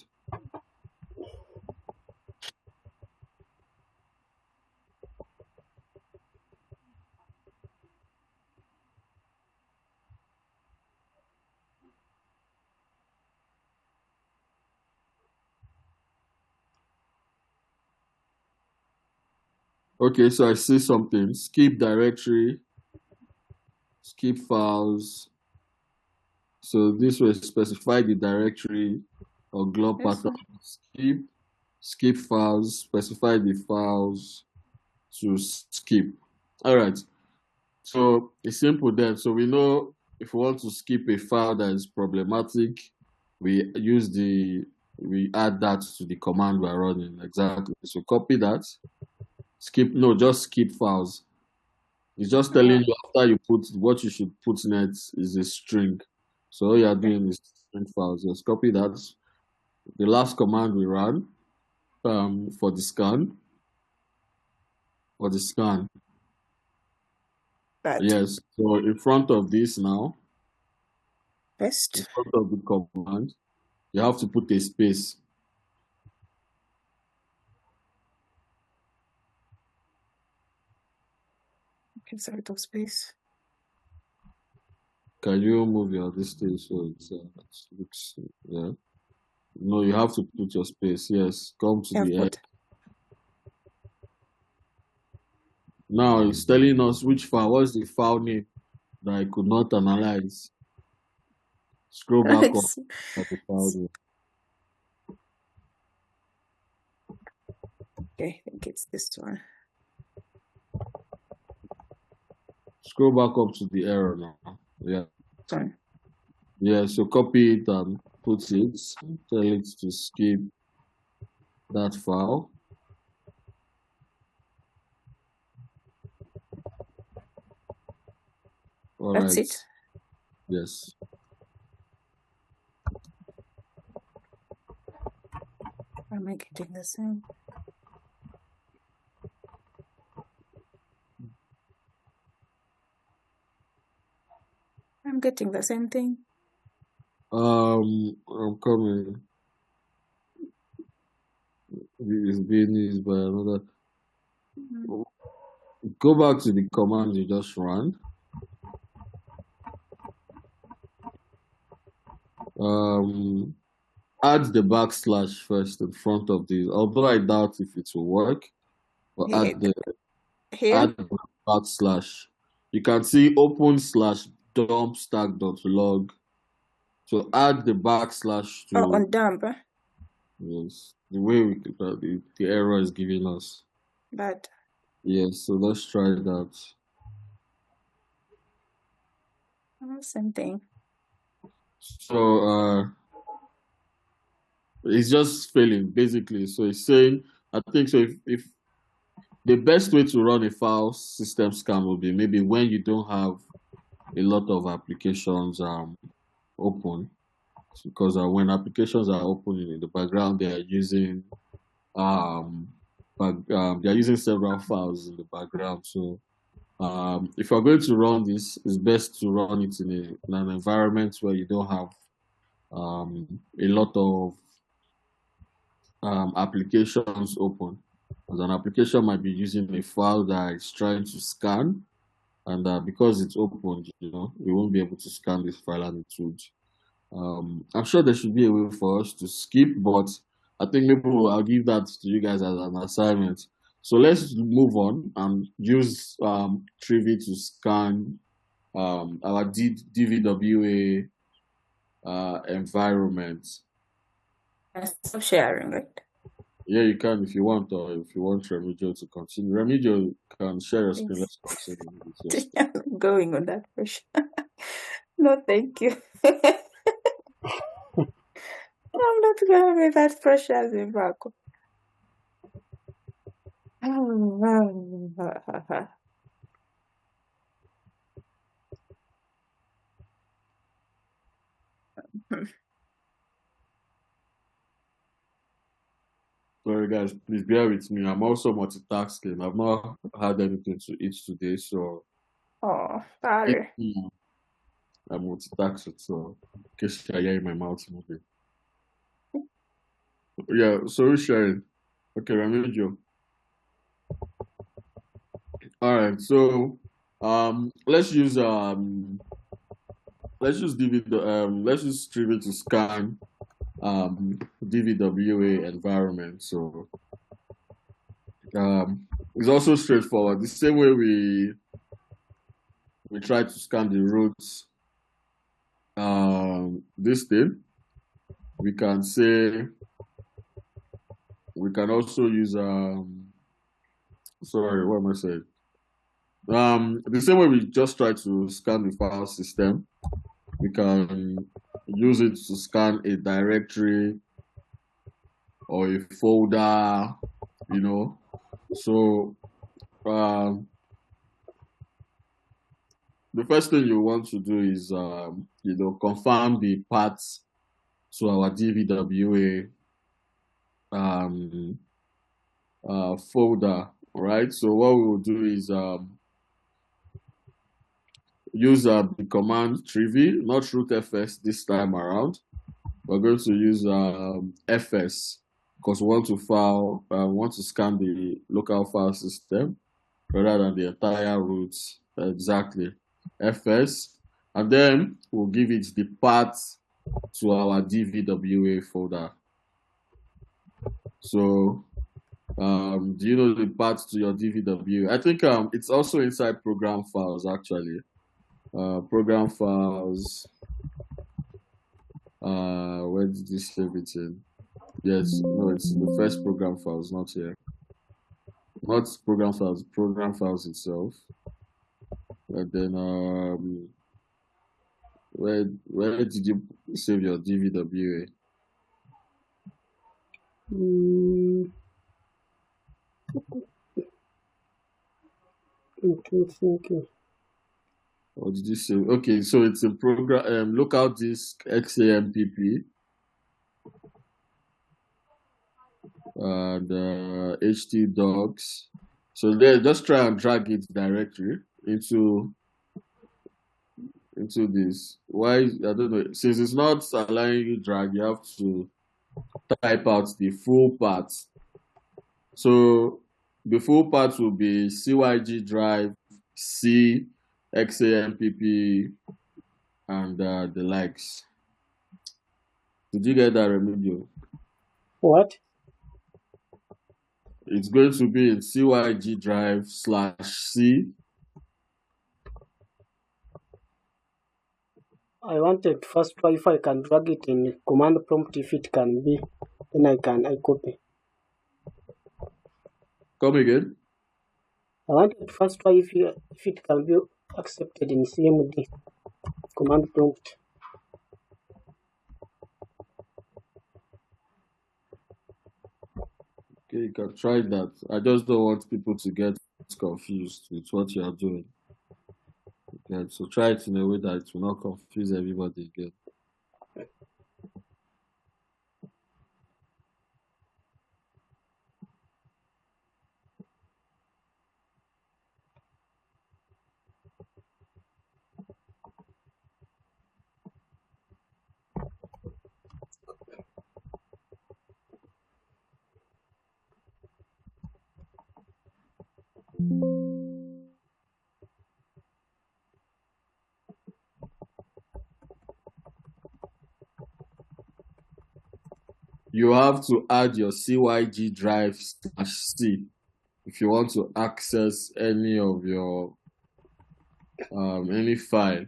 Okay, so I see something. Skip directory, skip files. So this will specify the directory or glob pattern. Skip files, specify the files to skip. All right. So it's simple then. So we know if we want to skip a file that is problematic, we add that to the command we're running. Exactly. So copy that. Just skip files. It's just telling you after you put what you should put next is a string. So all you're doing is string files. Just copy that. The last command we ran for the scan. That. Yes. So in front of this now, in Best. front of the command, you have to put a space. Okay, so it of space. Can you move your distance so it looks, yeah? No, you have to put your space. Yes, come to the end. Now it's telling us which file. What's the file name that I could not analyze? Scroll back up at the file name. Okay, I think it's this one. Scroll back up to the error now. Yeah. Sorry. Yeah, so copy it and put it. Tell it to skip that file. All That's right. it. Yes. Am I getting the same? I'm getting the same thing. I'm coming. It's being used by another. Go back to the command you just ran. Add the backslash first in front of this. Although I doubt if it will work, but add the backslash. You can see open/dump stack.log. So add the backslash to. on dump. Yes, the way the error is giving us. But. Yes, so let's try that. Same thing. So it's just failing basically. So it's saying, I think so. If the best way to run a file system scan will be maybe when you don't have a lot of applications open, because when applications are opening in the background, they are using several files in the background. So if you're going to run this, it's best to run it in an environment where you don't have a lot of applications open. As an application might be using a file that is trying to scan, and because it's open, we won't be able to scan this file and it would. I'm sure there should be a way for us to skip, but I think maybe I'll give that to you guys as an assignment. So let's move on and use trivy to scan our DVWA environment. Stop sharing, right? Yeah, you can if you want, or if you want Remigio to continue. Remigio can share your screen. Let's continue. I'm going on that version. No, thank you. I'm not going with that pressure as a back. Sorry, guys, please bear with me. I'm also multitasking. I've not had anything to eat today, so. Oh, sorry. I'm multitasking, so in case I hear my mouth moving. Yeah, so who's sharing? Okay, Remigio. All right, so let's use trivy to scan DVWA environment. So it's also straightforward. The same way we try to scan the root this thing, we can also use sorry, what am I saying? The same way we just try to scan the file system, we can use it to scan a directory or a folder, you know. So the first thing you want to do is, confirm the paths to our DVWA folder, right? So what we will do is use the command trivy, not rootfs this time around. We're going to use fs because we want to scan the local file system rather than the entire root. Exactly, fs, and then we'll give it the path to our DVWA folder. So, do you know the path to your DVWA? I think it's also inside program files actually. Program files. Where did you save it in? Yes, no, it's in the first program files, not here. Not program files itself. And then where did you save your DVWA? Okay. What did you say? Okay, so it's a program local disk XAMPP and htdocs. So there, just try and drag it directly into this. Why? I don't know. Since it's not allowing you drag, you have to type out the full path. So the full path will be CYG drive, C, XAMPP, and the likes. Did you get that, Remigio? What? It's going to be in CYG drive /C. I wanted first try if I can drag it in command prompt if it can be, then I copy. Come again? I wanted first try if it can be accepted in CMD command prompt. Okay, you can try that. I just don't want people to get confused with what you are doing. Okay, so try it in a way that it will not confuse everybody again. You have to add your CYG drive /C if you want to access any of your any file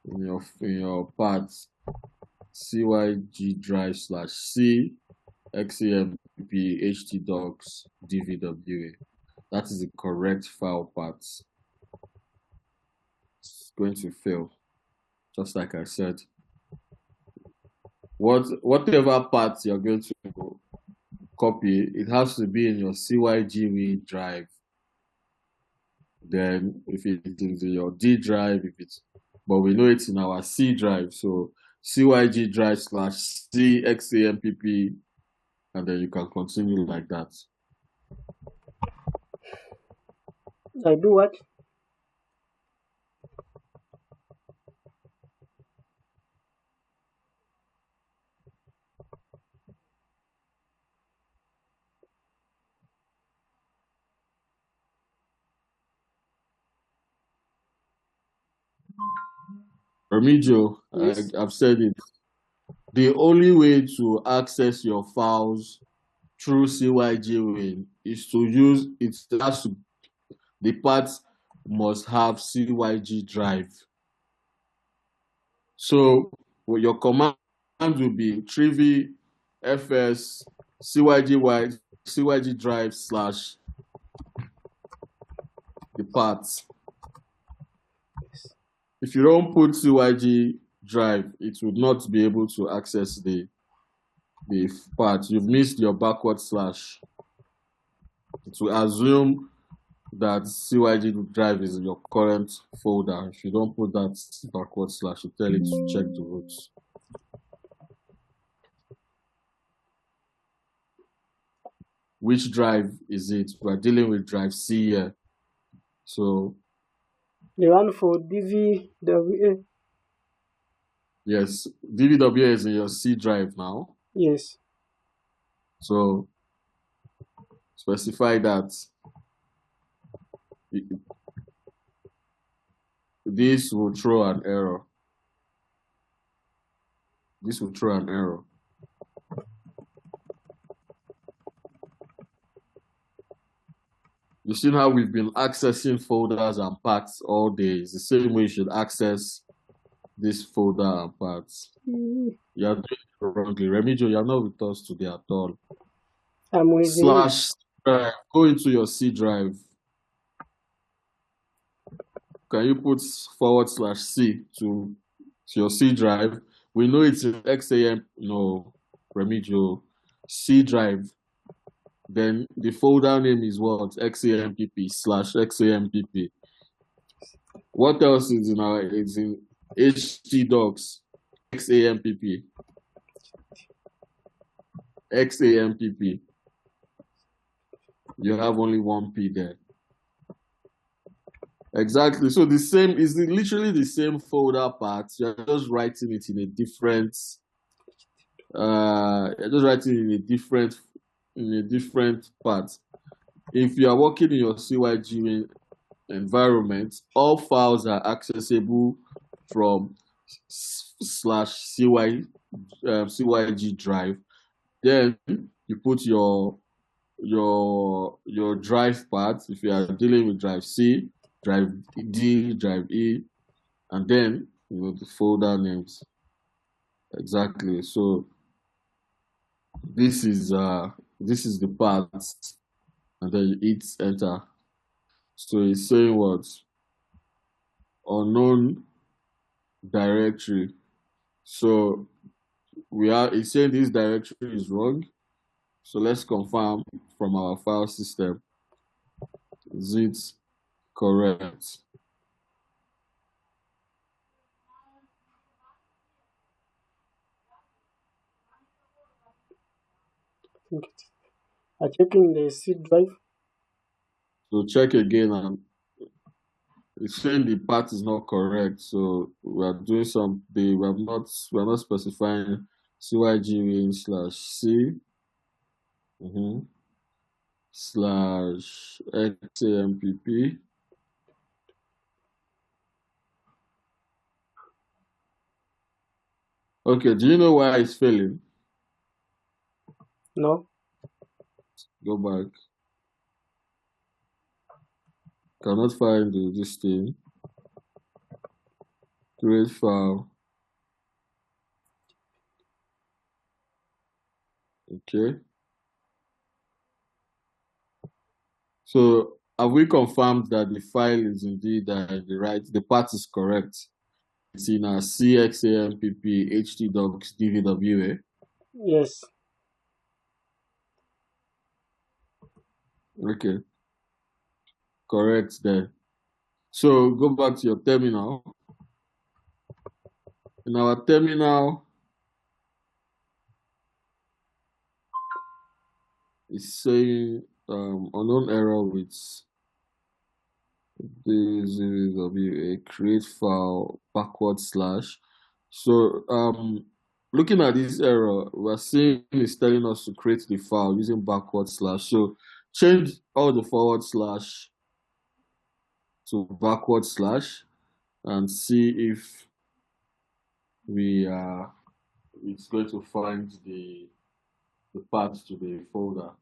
in your path. CYG drive /C XAMPP htdocs DVWA. That is the correct file path. It's going to fail, just like I said. Whatever path you're going to copy, it has to be in your CYG drive. Then if it is in your D drive, but we know it's in our C drive, so CYG drive /C XAMPP, and then you can continue like that. I do what? Remigio, Yes. I've said it. The only way to access your files through CYG Win is to use it. The parts must have CYG drive. So your command will be trivy fs CYG drive / the paths. If you don't put CYG drive, it would not be able to access the path. You've missed your backward slash. To assume that CYG drive is in your current folder. If you don't put that backward slash, you tell it to check the roots. Which drive is it? We're dealing with drive C here. So The one for DVWA. yes, DVWA is in your C drive now. Yes. So specify that this will throw an error. This will throw an error. You see how we've been accessing folders and paths all day. It's the same way you should access this folder and paths. You're doing it wrongly. Remigio, you're not with us today at all. I'm with you. / drive. Go into your C drive. Can you put /C to your C drive? We know it's in XAM. No, Remigio. C drive. Then the folder name is what? XAMPP/XAMPP. What else is in our? It's in htdocs XAMPP. XAMPP. You have only one P there. Exactly. So the same is literally the same folder path. You're just writing it in a different. You're just writing in a different part. If you are working in your CYG environment, all files are accessible from /CYG drive. Then you put your drive path. If you are dealing with drive C, drive D, drive E, and then the folder names. Exactly. So this is the path, and then you hit enter. So it's saying what? Unknown directory. So it's saying this directory is wrong. So let's confirm from our file system. Is it correct? I'm checking the C drive. So check again, and it's saying the path is not correct. So we are doing something. We're not specifying CYG range /C /XAMPP. Okay, do you know why it's failing? No. Go back. Cannot find this thing. Create file. Okay. So have we confirmed that the file is indeed the path is correct? It's in a CXAMPP htdocs DVWA. Yes. Okay. Correct there. So go back to your terminal. In our terminal, it's saying unknown error with DVWA create file /. So looking at this error, we're seeing it's telling us to create the file using /. So change all the / to / and see if it's going to find the path to the folder.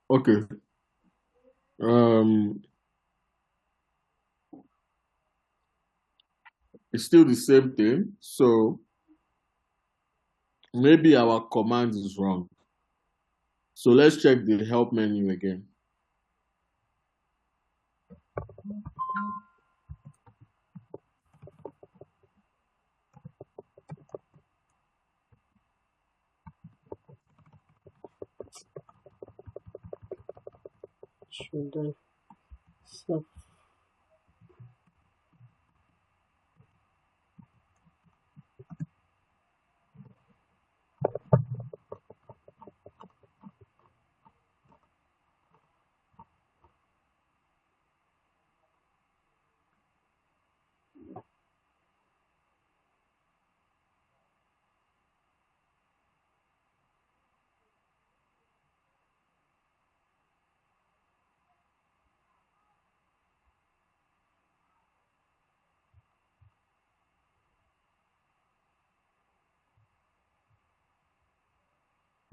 Okay. Um, it's still the same thing. So maybe our command is wrong. So let's check the help menu again. Should I? So,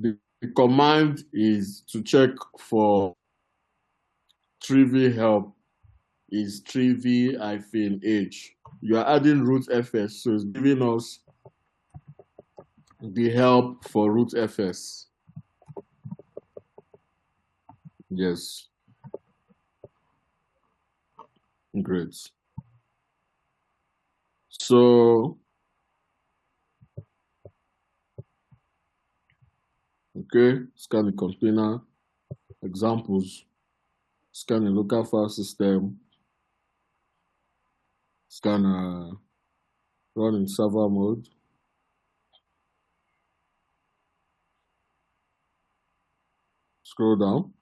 The command is to check for trivy help is trivy-h. You are adding root fs, so it's giving us the help for root fs. Yes, great. So, okay, scan the container, examples, scan the local file system, scan run in server mode, scroll down.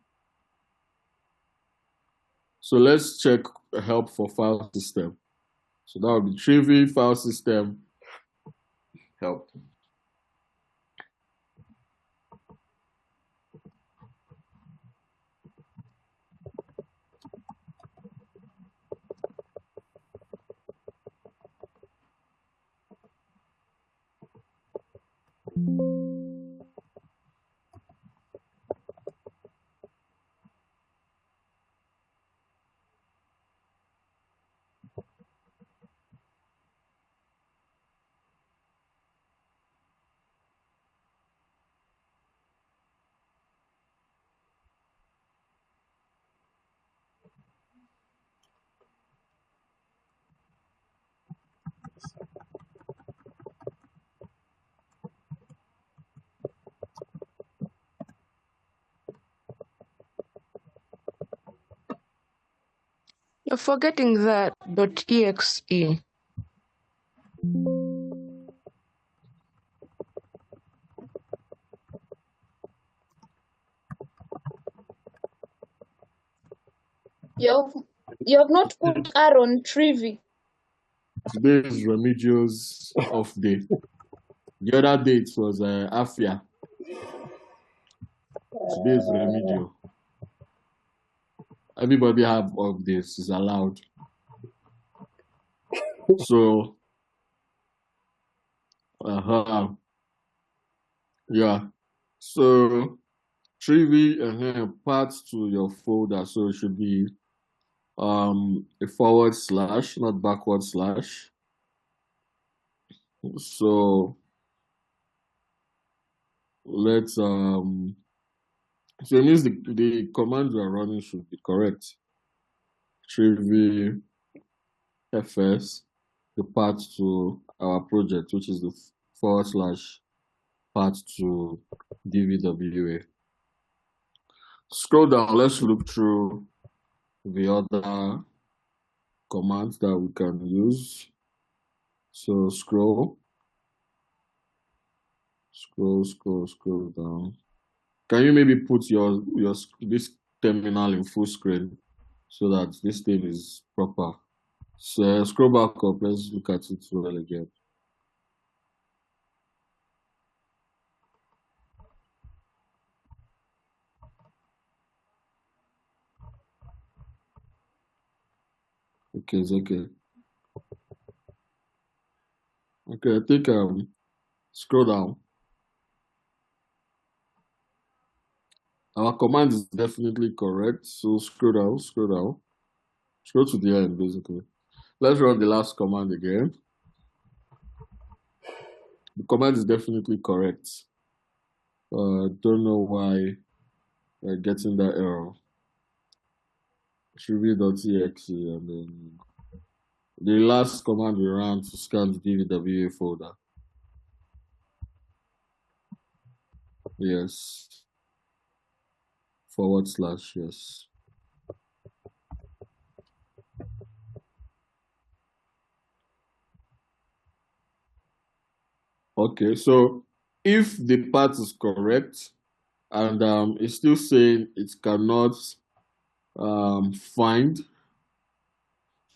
So let's check help for file system. So that would be trivy file system help. You're forgetting that .exe. You have not put R on trivy. Today is Remedio's off day. The other day it was Afia. Today is Remedio. Everybody have off days, is allowed. So, yeah. So, trivy part to your folder. So it should be a forward slash, not backward slash. So let's so it means the command you are running should be correct. Trivy fs, the path to our project, which is the forward slash path to dvwa. Scroll down, let's look through the other commands that we can use. So scroll down. Can you maybe put your this terminal in full screen so that this thing is proper? So scroll back up. Let's look at it well again. Okay, it's okay. Okay, I think scroll down. Our command is definitely correct. So scroll down, scroll down, scroll to the end, basically. Let's run the last command again. The command is definitely correct. Don't know why we're getting that error. trivy.exe and then the last command we ran to scan the DVWA folder. Yes. / yes. Okay, so if the part is correct and it's still saying it cannot find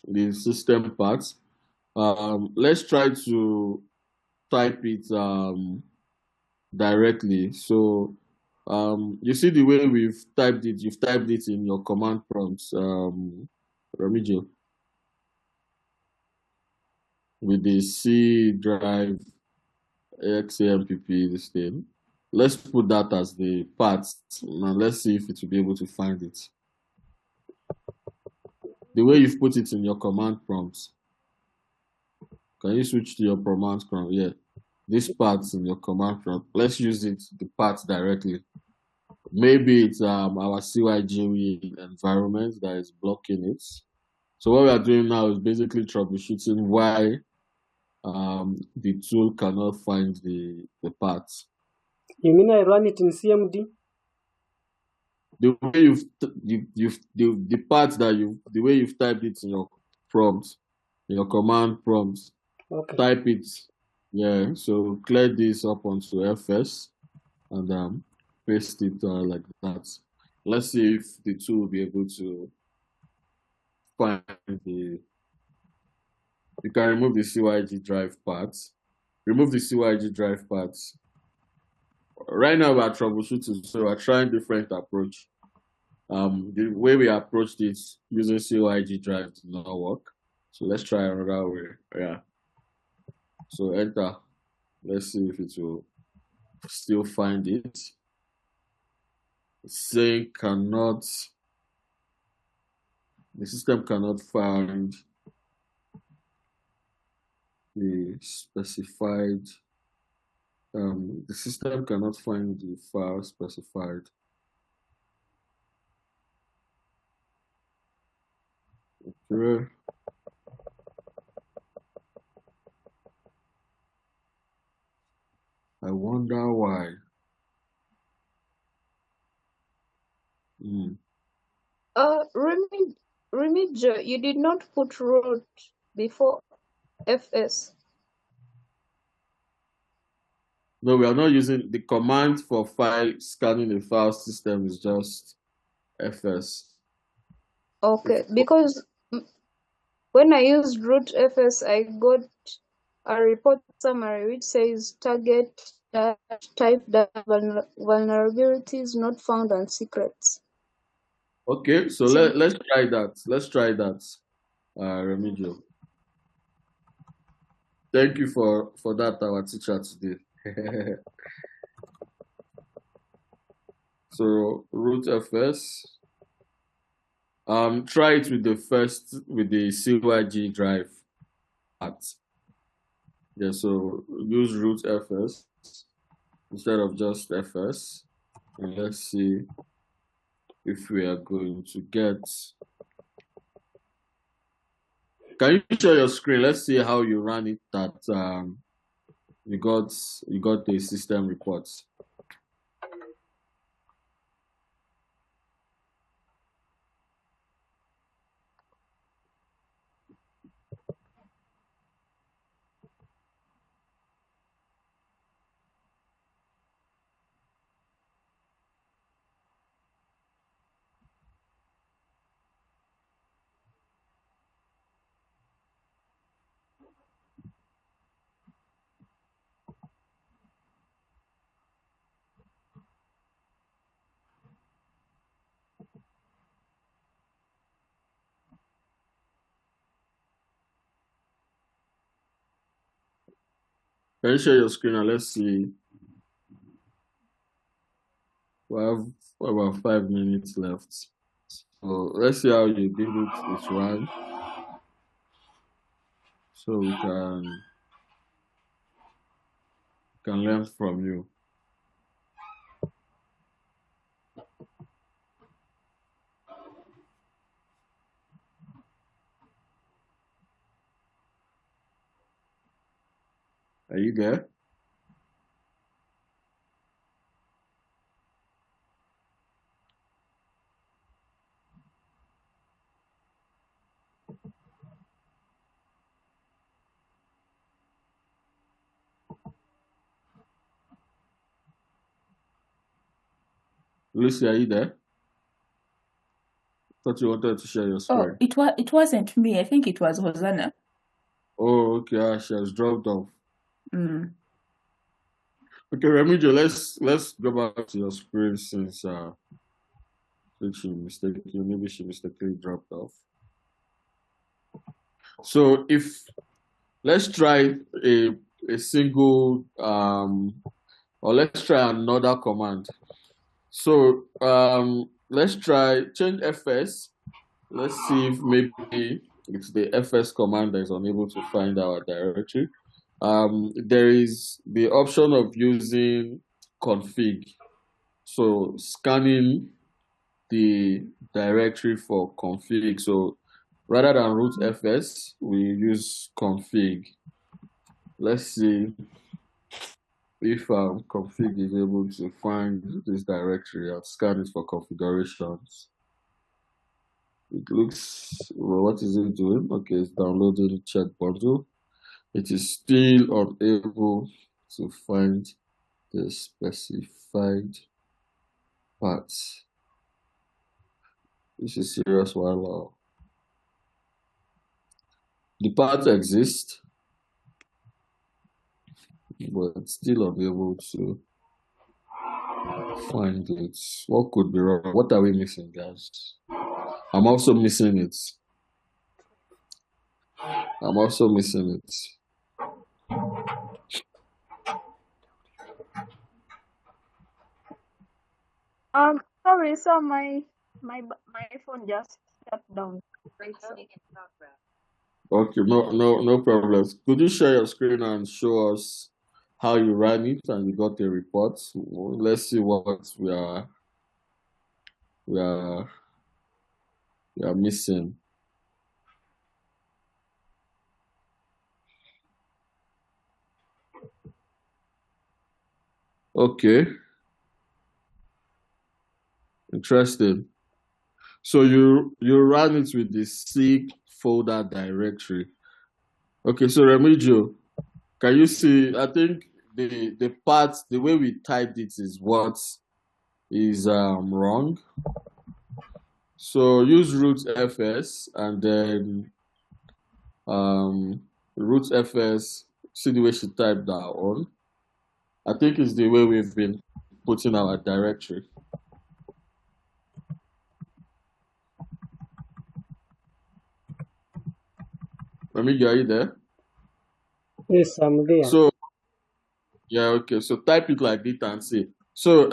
the system part, let's try to type it directly. So you see the way we've typed it, you've typed it in your command prompts, Remigio, with the C drive XAMPP, this thing. Let's put that as the part and let's see if it will be able to find it. The way you've put it in your command prompts. Can you switch to your command prompt? Yeah. This part in your command prompt. Let's use it, the part directly. Maybe it's our CYGWE environment that is blocking it. So what we are doing now is basically troubleshooting why the tool cannot find the parts. You mean I run it in CMD? The way the parts that the way you've typed it in your prompt, in your command prompt, Okay. type it. Yeah, so clear this up onto FS and paste it like that. Let's see if the tool will be able to find the. You can remove the CYG drive parts. Remove the CYG drive parts. Right now we are troubleshooting, so we're trying different approach. The way we approached it using CYG drive did not work. So let's try another way. Yeah. So enter. Let's see if it will still find it. It's saying cannot. The system cannot find the specified. The system cannot find the file specified. Okay. I wonder why. Remigio, you did not put root before FS. No, we are not using the command for file scanning the file system is just FS. Okay, because when I used root FS, I got a report summary which says target type vulnerabilities not found and secrets. Okay, so let's try that. Let's try that, Remigio. Thank you for that, our teacher today. So root FS. Try it with the CYG drive part. Yeah, so use root FS instead of just FS. And let's see if we are going to get. Can you share your screen? Let's see how you ran it that you got the system reports. Can you share your screen and let's see? We have about 5 minutes left. So let's see how you give it a try. So we can learn from you. Are you there? Lucy, are you there? Thought you wanted to share your Oh, screen. it wasn't me. I think it was Hosanna. Oh, okay. She has dropped off. Mm. Okay, Remijo, let's go back to your screen since maybe she mistakenly dropped off. So if let's try a single or let's try another command. So let's try change fs. Let's see if maybe it's the fs command that is unable to find our directory. There is the option of using config. So scanning the directory for config. So rather than root fs, we use config. Let's see if config is able to find this directory and scan it for configurations. It looks, well, what is it doing? Okay, it's downloading check bundle. It is still unable to find the specified parts. This is serious while the parts exist, but it's still unable to find it. What could be wrong? What are we missing, guys? I'm also missing it. I'm also missing it. Sorry, so my phone just shut down. Okay, no problems. Could you share your screen and show us how you ran it and you got the report? Well, let's see what we are missing. Okay, interesting. So you ran it with the C folder directory. Okay, so Remigio, can you see? I think the part, the way we typed it is what is wrong. So use root fs and then root fs. See the way she typed that on. I think it's the way we've been putting our directory. Remigio, are you there? Yes, I'm there. So yeah, okay. So type it like this and see. So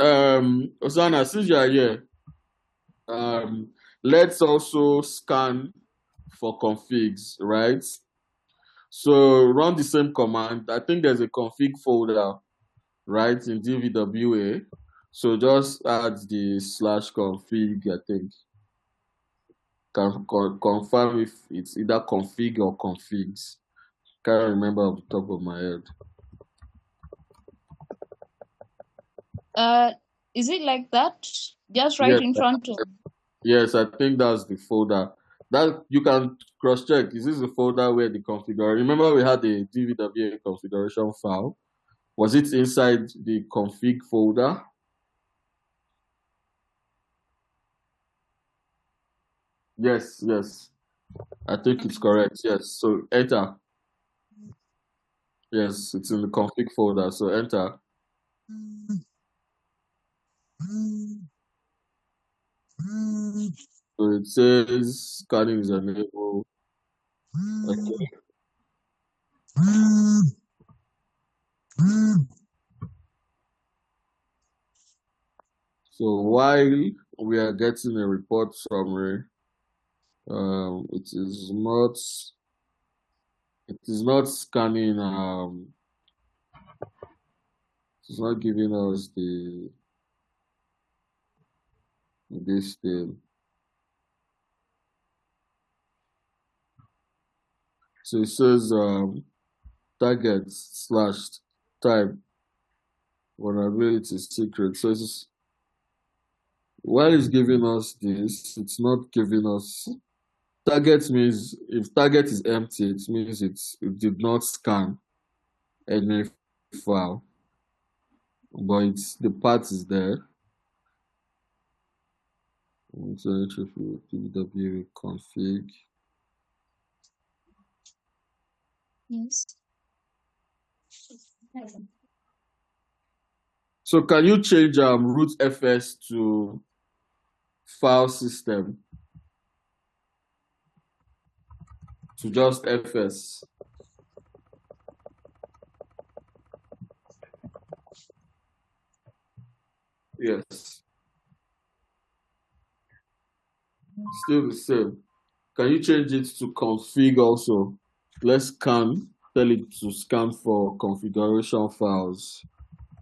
Osana, since you are here, let's also scan for configs, right? So run the same command. I think there's a config folder, right, in dvwa. So just add the /config, I think. Can confirm if it's either config or configs. Can't remember off the top of my head. Is it like that? Just right Yes, in front of. yes, I think that's the folder. That you can cross-check. Is this the folder where the configuration? Remember we had the DVWA configuration file. Was it inside the config folder? Yes, yes. I think it's correct. Yes. So enter. Yes, it's in the config folder. So enter. So it says scanning is enabled. Okay. So while we are getting a report summary, it is not scanning, it's not giving us this thing. So it says target / type vulnerability secret. So while it's giving us this, it's not giving us target. Means if target is empty, it means it did not scan any file, but the path is there. So trivy config. Yes. So can you change root fs to file system to just fs? Yes. Still the same. Can you change it to config also? Let's scan, tell it to scan for configuration files.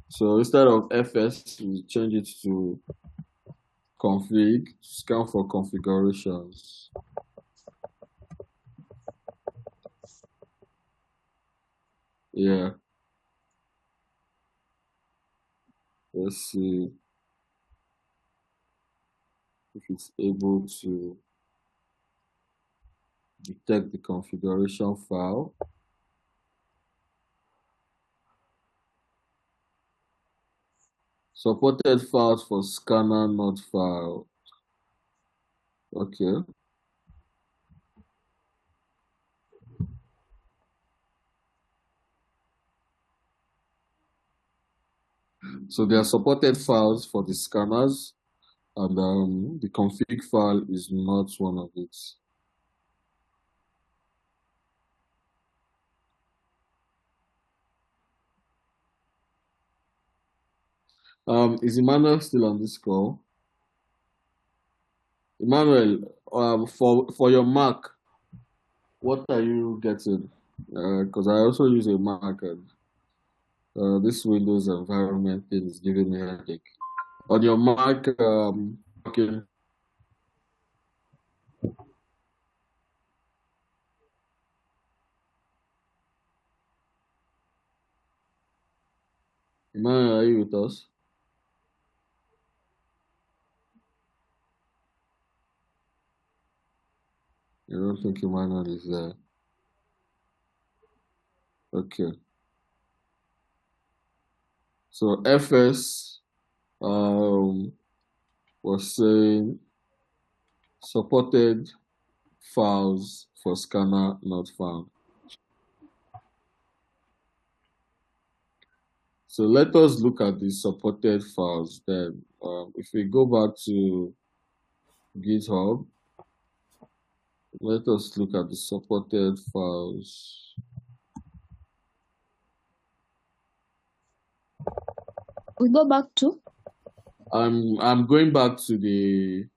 So instead of fs, we change it to config, scan for configurations. Yeah. Let's see if it's able to detect the configuration file. Supported files for scanner not file. Okay. So there are supported files for the scanners, and the config file is not one of it. Is Emmanuel still on this call? Emmanuel, for your Mac, what are you getting? Because I also use a Mac, and this Windows environment thing is giving me a headache. On your Mac, okay. Emmanuel, are you with us? I don't think Emmanuel is there. Okay. So FS was saying supported files for scanner not found. So let us look at the supported files then. If we go back to GitHub, let us look at the supported files. We go back to? I'm going back to the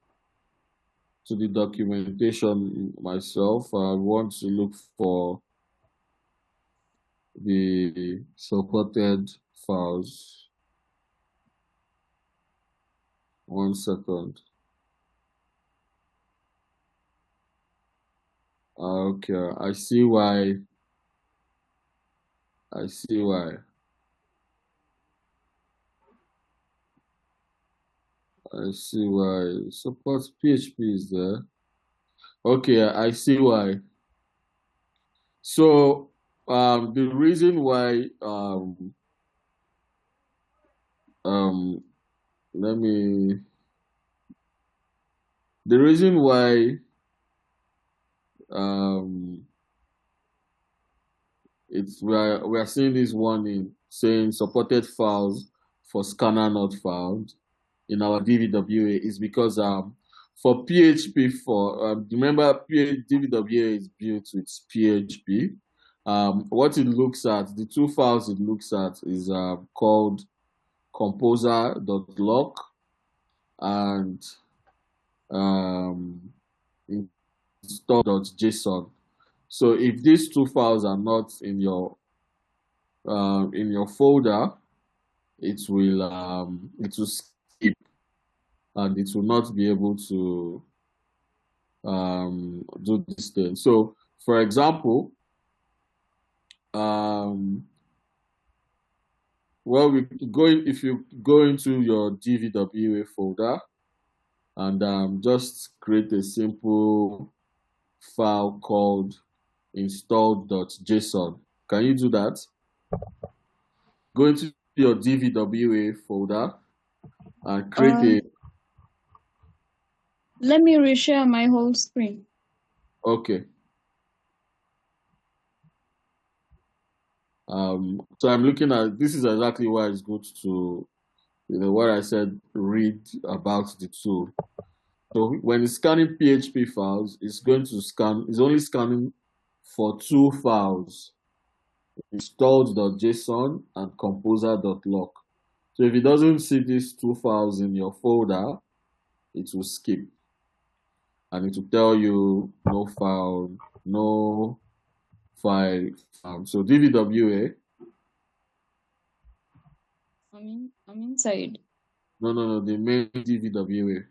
documentation myself. I want to look for the supported files. 1 second. Okay, I see why. I see why. I see why. Support PHP is there. Okay, I see why. So the reason why let me the reason why we are seeing this warning saying supported files for scanner not found in our DVWA is because for PHP remember DVWA is built with PHP. What it looks at, the two files it looks at is called composer.lock and um, install.json. So if these two files are not in your folder, it will skip and it will not be able to do this thing. So, for example, well, if you go into your DVWA folder and just create a simple file called install.json. Can you do that? Go into your DVWA folder and create Let me reshare my whole screen. Okay. So I'm looking at, this is exactly why it's good to, what I said, read about the tool. So when it's scanning PHP files, it's only scanning for two files, installed.json and composer.log. So if it doesn't see these two files in your folder, it will skip. And it will tell you no file found. So DVWA. I'm inside. No, the main DVWA.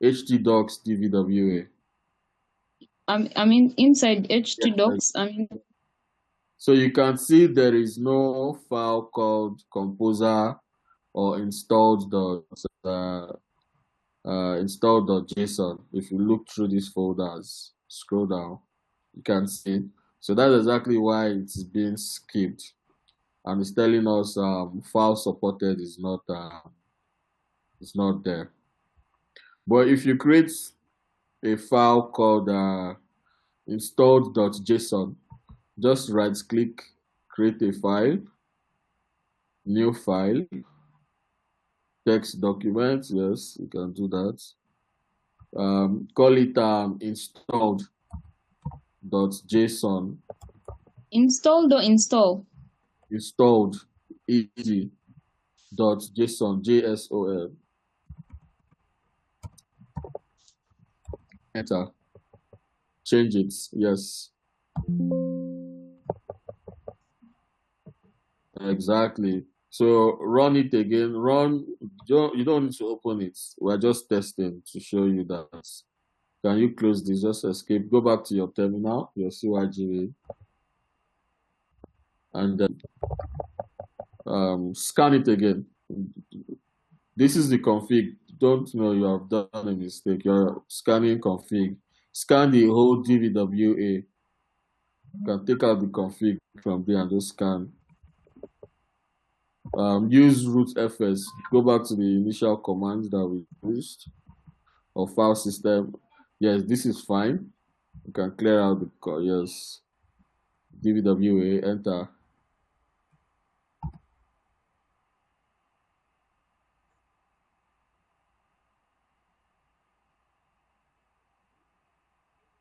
htdocs DVWA. I'm inside htdocs. So you can see there is no file called composer or installed.json. If you look through these folders, scroll down, you can see. So that's exactly why it's being skipped, and it's telling us file supported is not there. But if you create a file called installed.json, just right click, create a file, new file, text document. Yes, you can do that. Call it installed.json. Installed or install? Installed, easy, .json, JSON. Enter. Change it. Yes. Exactly. So run it again. You don't need to open it. We're just testing to show you that. Can you close this? Just escape. Go back to your terminal, your CYGA, and then scan it again. This is the config. Don't know you have done a mistake. You're scanning config. Scan the whole DVWA. You can take out the config from there and just scan. Use rootfs. Go back to the initial commands that we used, or file system. Yes, this is fine. You can clear out the yes. DVWA, enter.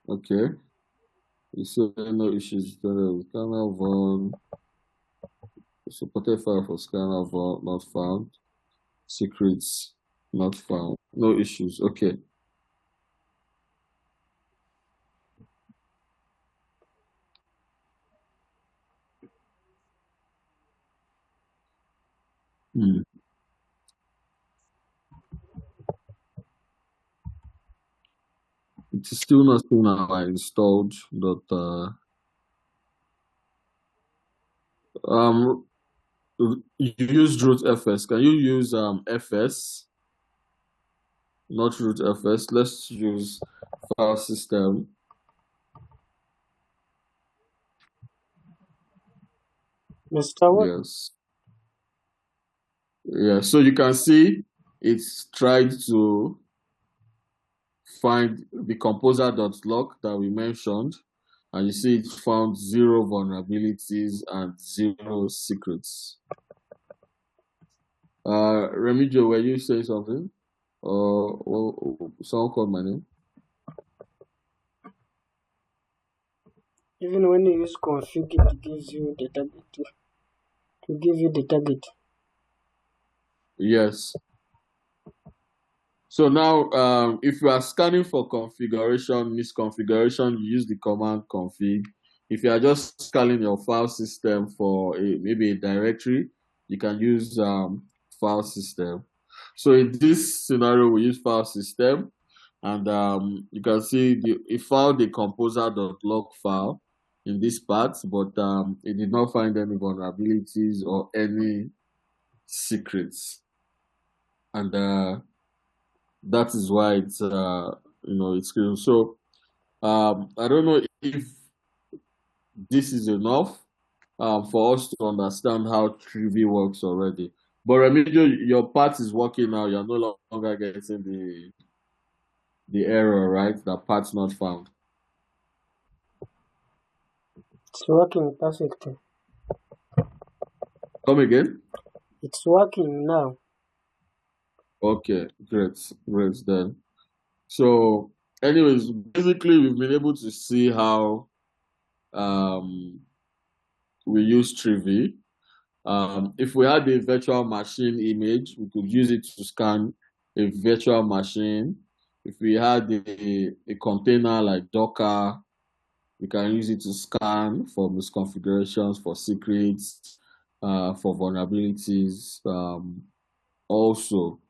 Okay. You say no issues. Scanner von supported file for scanner von not found. Secrets not found. No issues. Okay. It is still not seen now. I installed that. You used rootfs. Can you use fs? Not rootfs. Let's use file system. Mr. What? Yes. Yeah. So you can see it's tried to find the composer.log that we mentioned, and you see it found 0 vulnerabilities and 0 secrets. Remigio, were you saying something? Someone called my name. Even when you use config, it gives you the target. To give you the target. Yes. So now, if you are scanning for configuration, misconfiguration, you use the command config. If you are just scanning your file system for maybe a directory, you can use file system. So in this scenario, we use file system, and you can see it found the composer.log file in this part, but it did not find any vulnerabilities or any secrets, and that is why it's it's screwed. So I don't know if this is enough for us to understand how trivy works already. But Remigio, your part is working now. You're no longer getting the error, right? That part's not found. It's working perfectly. Come again? It's working now. Okay, great, great then. So, anyways, basically we've been able to see how um, we use trivy. If we had a virtual machine image, we could use it to scan a virtual machine. If we had a container like Docker, we can use it to scan for misconfigurations, for secrets, for vulnerabilities, also.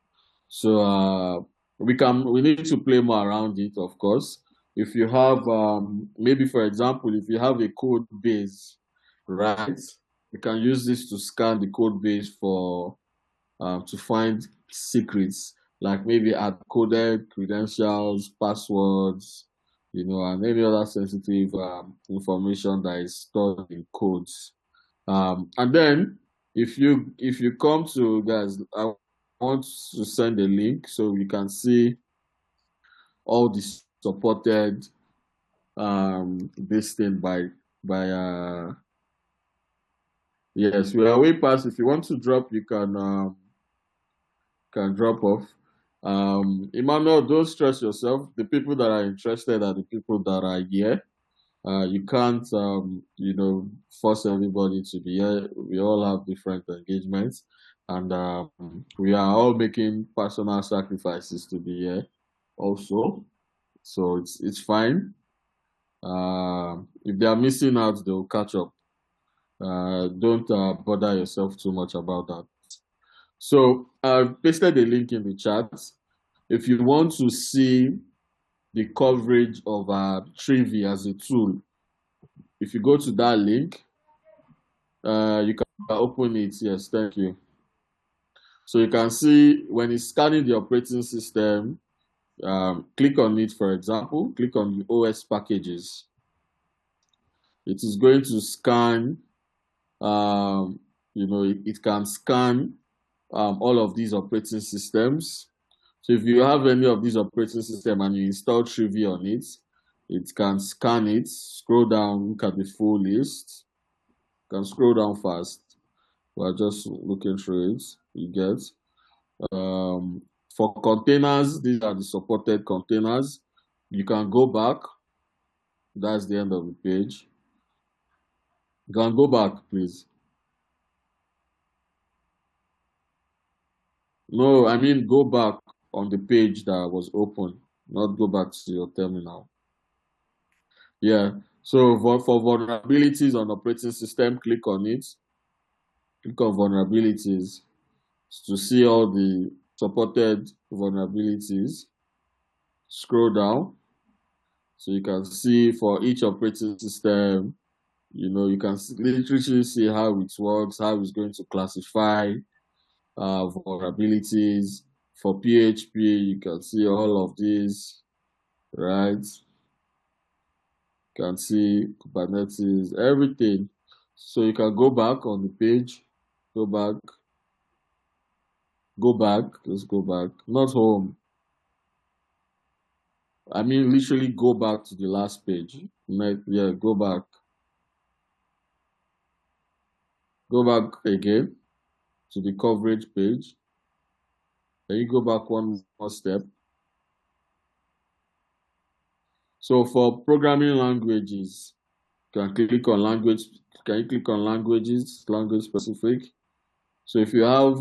So we need to play more around it, of course. If you have maybe for example, if you have a code base, right, you can use this to scan the code base for to find secrets like maybe hard-coded credentials, passwords, and any other sensitive information that is stored in codes. And then if you come to guys, I want to send a link so you can see all the supported this thing by yes, we are way past. If you want to drop, you can drop off. Emmanuel, don't stress yourself. The people that are interested are the people that are here. You can't, force everybody to be here. We all have different engagements, and we are all making personal sacrifices to be here, also. So it's fine. If they are missing out, they'll catch up. Don't bother yourself too much about that. So I've pasted a link in the chat. If you want to see the coverage of Trivy as a tool, if you go to that link, you can open it. Yes, thank you. So you can see when it's scanning the operating system, click on it, for example, click on the OS packages. It is going to scan, it can scan all of these operating systems. So if you have any of these operating systems and you install Trivy on it, it can scan it, scroll down, look at the full list. You can scroll down fast. We're just looking through it. You get. For containers, these are the supported containers. You can go back. That's the end of the page. You can go back, please. No, I mean go back on the page that was open, not go back to your terminal. Yeah, so for vulnerabilities on operating system, click on it. Click on vulnerabilities to see all the supported vulnerabilities. Scroll down so you can see for each operating system, you can literally see how it works, how it's going to classify vulnerabilities. For PHP, you can see all of these, right? You can see Kubernetes, everything. So you can go back on the page, go back, let's go back, not home. I mean, literally go back to the last page. Yeah, go back. Go back again to the coverage page. Then you go back one more step. So for programming languages, you can click on language. Can you click on languages, language specific? So if you have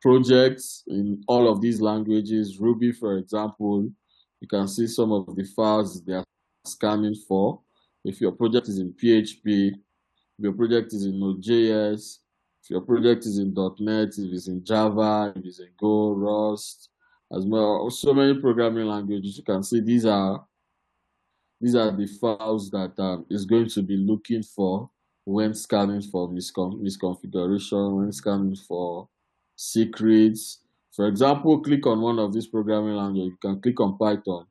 projects in all of these languages. Ruby, for example, you can see some of the files they are scanning for. If your project is in PHP, if your project is in Node.js, if your project is in .NET, if it's in Java, if it's in Go, Rust, as well, so many programming languages, you can see these are the files that is going to be looking for when scanning for misconfiguration, when scanning for secrets. For example, click on one of these programming languages. You can click on Python.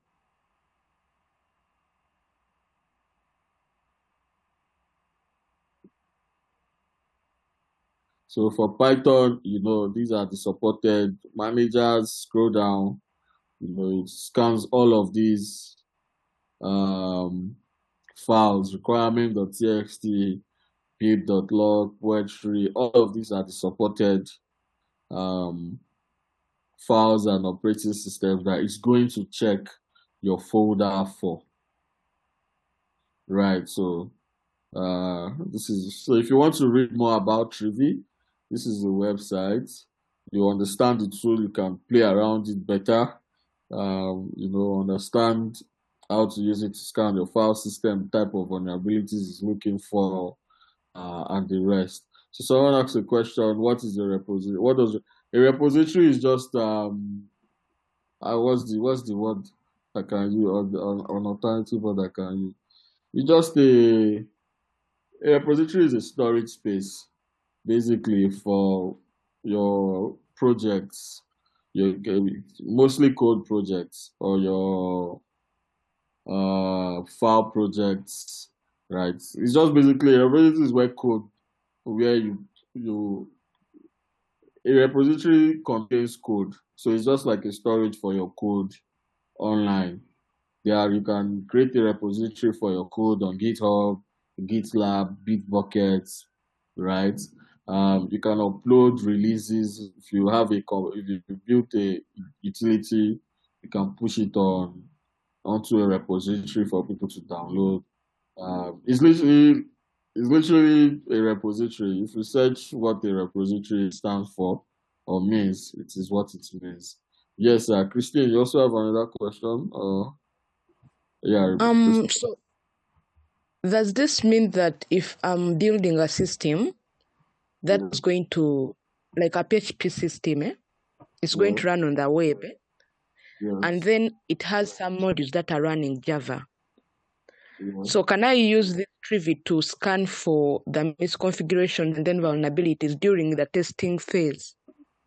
So for Python, these are the supported managers. Scroll down, it scans all of these files, requirement.txt, pip.log, poetry. All of these are the supported files and operating systems that is going to check your folder for. Right, so if you want to read more about Trivy, this is the website. You understand the tool, you can play around it better. Understand how to use it to scan your file system, type of vulnerabilities it's looking for, and the rest. So someone asked a question: what is a repository? A repository is just what's the word I can use, on alternative word I can use? It's just a repository is a storage space, basically, for your projects, mostly code projects, or your file projects, right? It's just basically a repository is where a repository contains code, so it's just like a storage for your code online. There you can create a repository for your code on GitHub, GitLab, Bitbucket, right? You can upload releases. If you built a utility, you can push it onto a repository for people to download. It's literally a repository. If you search what a repository stands for or means, it is what it means. Yes, Christine, you also have another question? Yeah. So does this mean that if I'm building a system that's going to, like a PHP system, it's going to run on the web, and then it has some modules that are running Java. So can I use this trivy to scan for the misconfigurations and then vulnerabilities during the testing phase?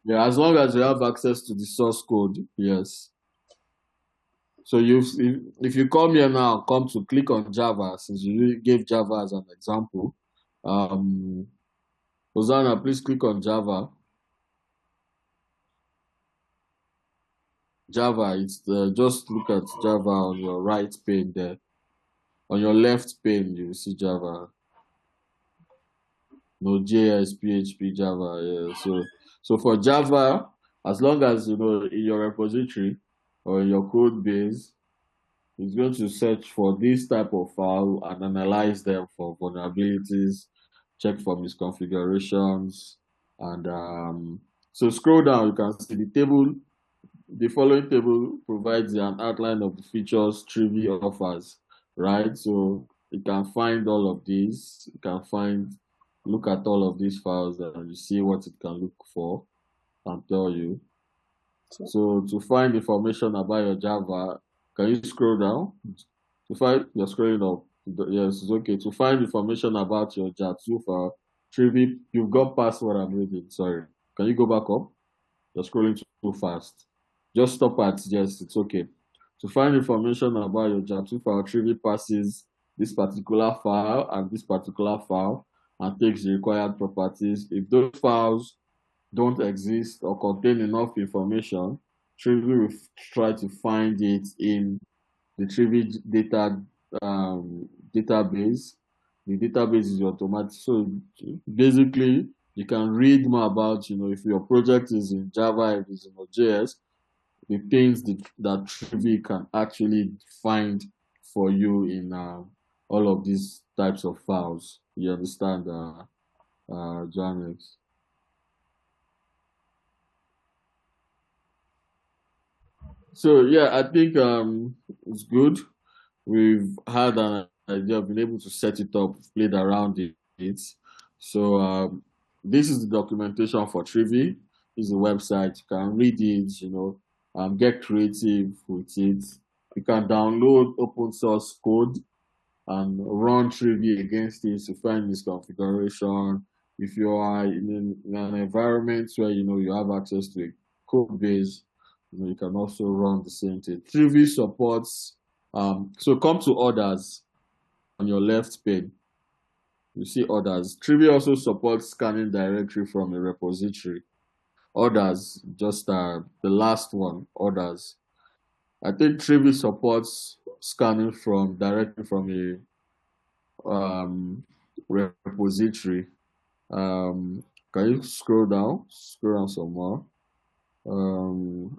Yeah, as long as you have access to the source code, yes. So if you come here now, come to click on Java, since you gave Java as an example. Hosanna, please click on Java. Java, it's just look at Java on your right pane there. On your left pane, you will see Java. Node.js, PHP, Java. Yeah. So for Java, as long as in your repository or in your code base, it's going to search for this type of file and analyze them for vulnerabilities, check for misconfigurations, and so scroll down. You can see the table. The following table provides an outline of the features Trivy offers, right? So you can find all of these. You can look at all of these files and you see what it can look for and tell you. So to find information about your Java, can you scroll down? You're scrolling up. Yes, it's okay. To find information about your Java file, Trivy, you've got past what I'm reading. Sorry. Can you go back up? You're scrolling too fast. Just stop at yes, it's okay. To find information about your Java file, Trivy passes this particular file and this particular file and takes the required properties. If those files don't exist or contain enough information, Trivy will try to find it in the Trivy database. The database is automatic. So basically, you can read more about, if your project is in Java, if it's in Node.js, the things that Trivy can actually find for you in all of these types of files. You understand, Janet? So yeah, I think it's good. We've had an idea, been able to set it up, played around it. So this is the documentation for trivy. This is the website. You can read it, get creative with it. You can download open source code and run trivia against it to find this configuration. If you are in an environment where you have access to a code base, you can also run the same thing. Trivia supports so come to orders on your left pane. You see orders. Trivia also supports scanning directly from a repository. Orders, just the last one, orders. I think Trivia supports scanning from directly from a repository. Can you scroll down? Scroll down some more.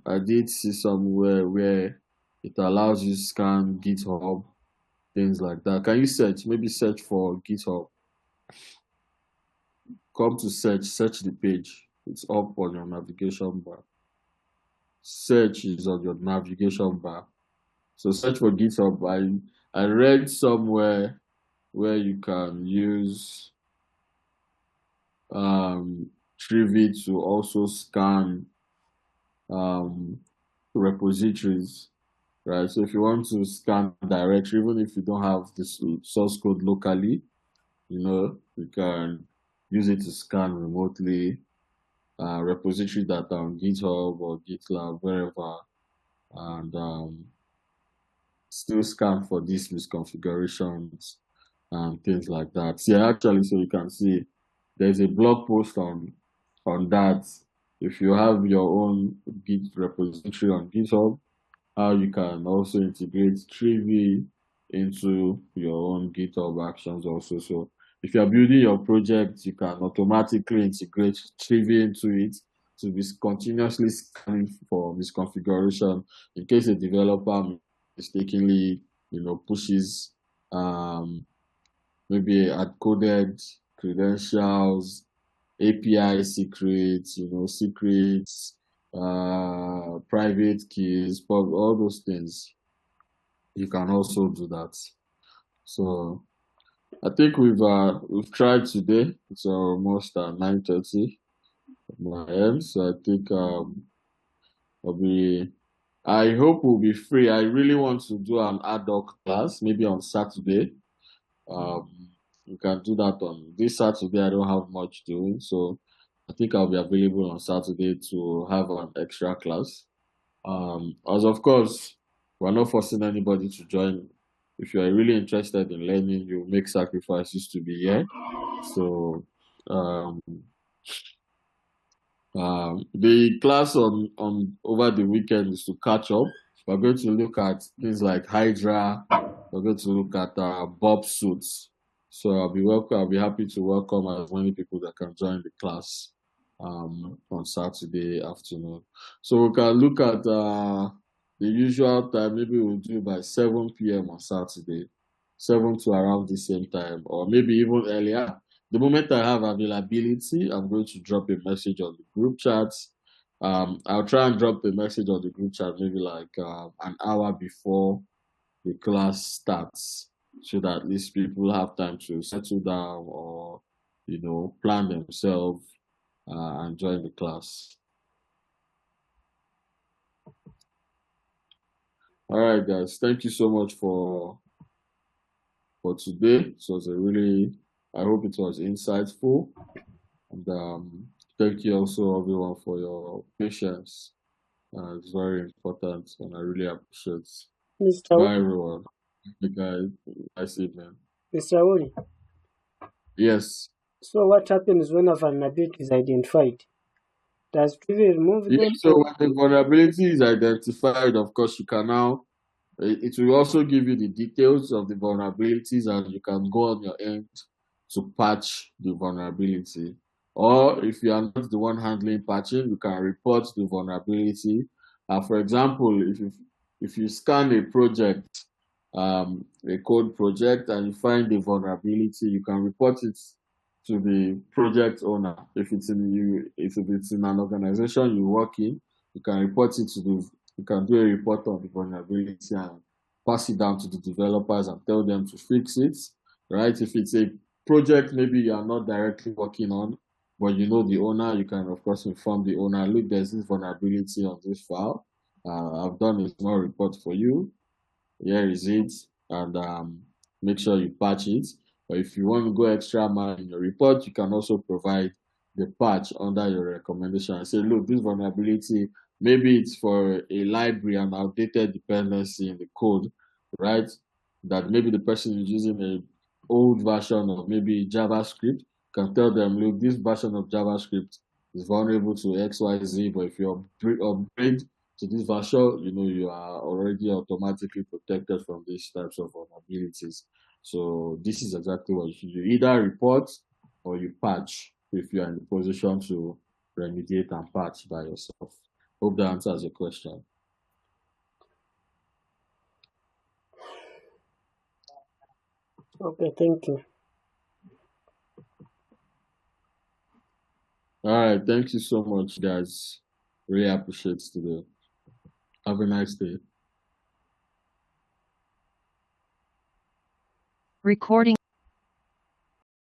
I did see somewhere where it allows you to scan GitHub, things like that. Can you search? Maybe search for GitHub. Come to search the page. It's up on your navigation bar. Search is on your navigation bar. So search for GitHub. I read somewhere where you can use trivy to also scan repositories, right? So if you want to scan directly, even if you don't have this source code locally, you can use it to scan remotely repository that are on GitHub or GitLab, wherever, and still scan for these misconfigurations and things like that. Yeah, actually, so you can see there's a blog post on that. If you have your own Git repository on GitHub, how you can also integrate trivy into your own GitHub actions also. So if you're building your project, you can automatically integrate trivy into it to be continuously scanning for misconfiguration in case a developer mistakenly, pushes maybe hard-coded credentials, API secrets, secrets, private keys, all those things. You can also do that. So I think we've tried today. It's almost 9:30 at my end. So I think I hope we'll be free. I really want to do an ad hoc class, maybe on Saturday. You can do that on this Saturday. I don't have much doing, so I think I'll be available on Saturday to have an extra class. As of course, we're not forcing anybody to join. If you are really interested in learning, you make sacrifices to be here. So, the class on over the weekend is to catch up. We're going to look at things like Hydra. We're going to look at Bob suits. So I'll be happy to welcome as many people that can join the class on Saturday afternoon. So we can look at the usual time. Maybe we'll do by 7 p.m. on Saturday, 7 to around the same time, or maybe even earlier. The moment I have availability, I'm going to drop a message on the group chat. I'll try and drop a message on the group chat maybe like an hour before the class starts, so that at least people have time to settle down or plan themselves and join the class. All right, guys. Thank you so much for today. So I hope it was insightful, and thank you also everyone for your patience. It's very important, and I really appreciate it. Bye, everyone. Bye, guys. Nice evening. Mr. Ori. Yes. So what happens when a vulnerability is identified? Does trivy remove them? So when the vulnerability is identified, of course, you can now, it will also give you the details of the vulnerabilities, and you can go on your end to patch the vulnerability. Or if you are not the one handling patching, you can report the vulnerability. For example, if you scan a project, a code project, and you find the vulnerability, you can report it to the project owner. If it's in an organization you work in, you can report it to you can do a report on the vulnerability and pass it down to the developers and tell them to fix it, right? If it's a project maybe you are not directly working on, but you know the owner, you can of course inform the owner, look, there's this vulnerability on this file. I've done a small report for you. Here is it, and make sure you patch it. But if you want to go extra mile in your report, you can also provide the patch under your recommendation and say, look, this vulnerability, maybe it's for a library, an outdated dependency in the code, right? That maybe the person is using an old version of maybe JavaScript, can tell them, look, this version of JavaScript is vulnerable to XYZ, but if you upgrade to this version, you are already automatically protected from these types of vulnerabilities. So this is exactly what you should do. Either report or you patch if you are in the position to remediate and patch by yourself. Hope that answers your question. Okay, thank you. All right, thank you so much, guys. Really appreciate it today. Have a nice day. Recording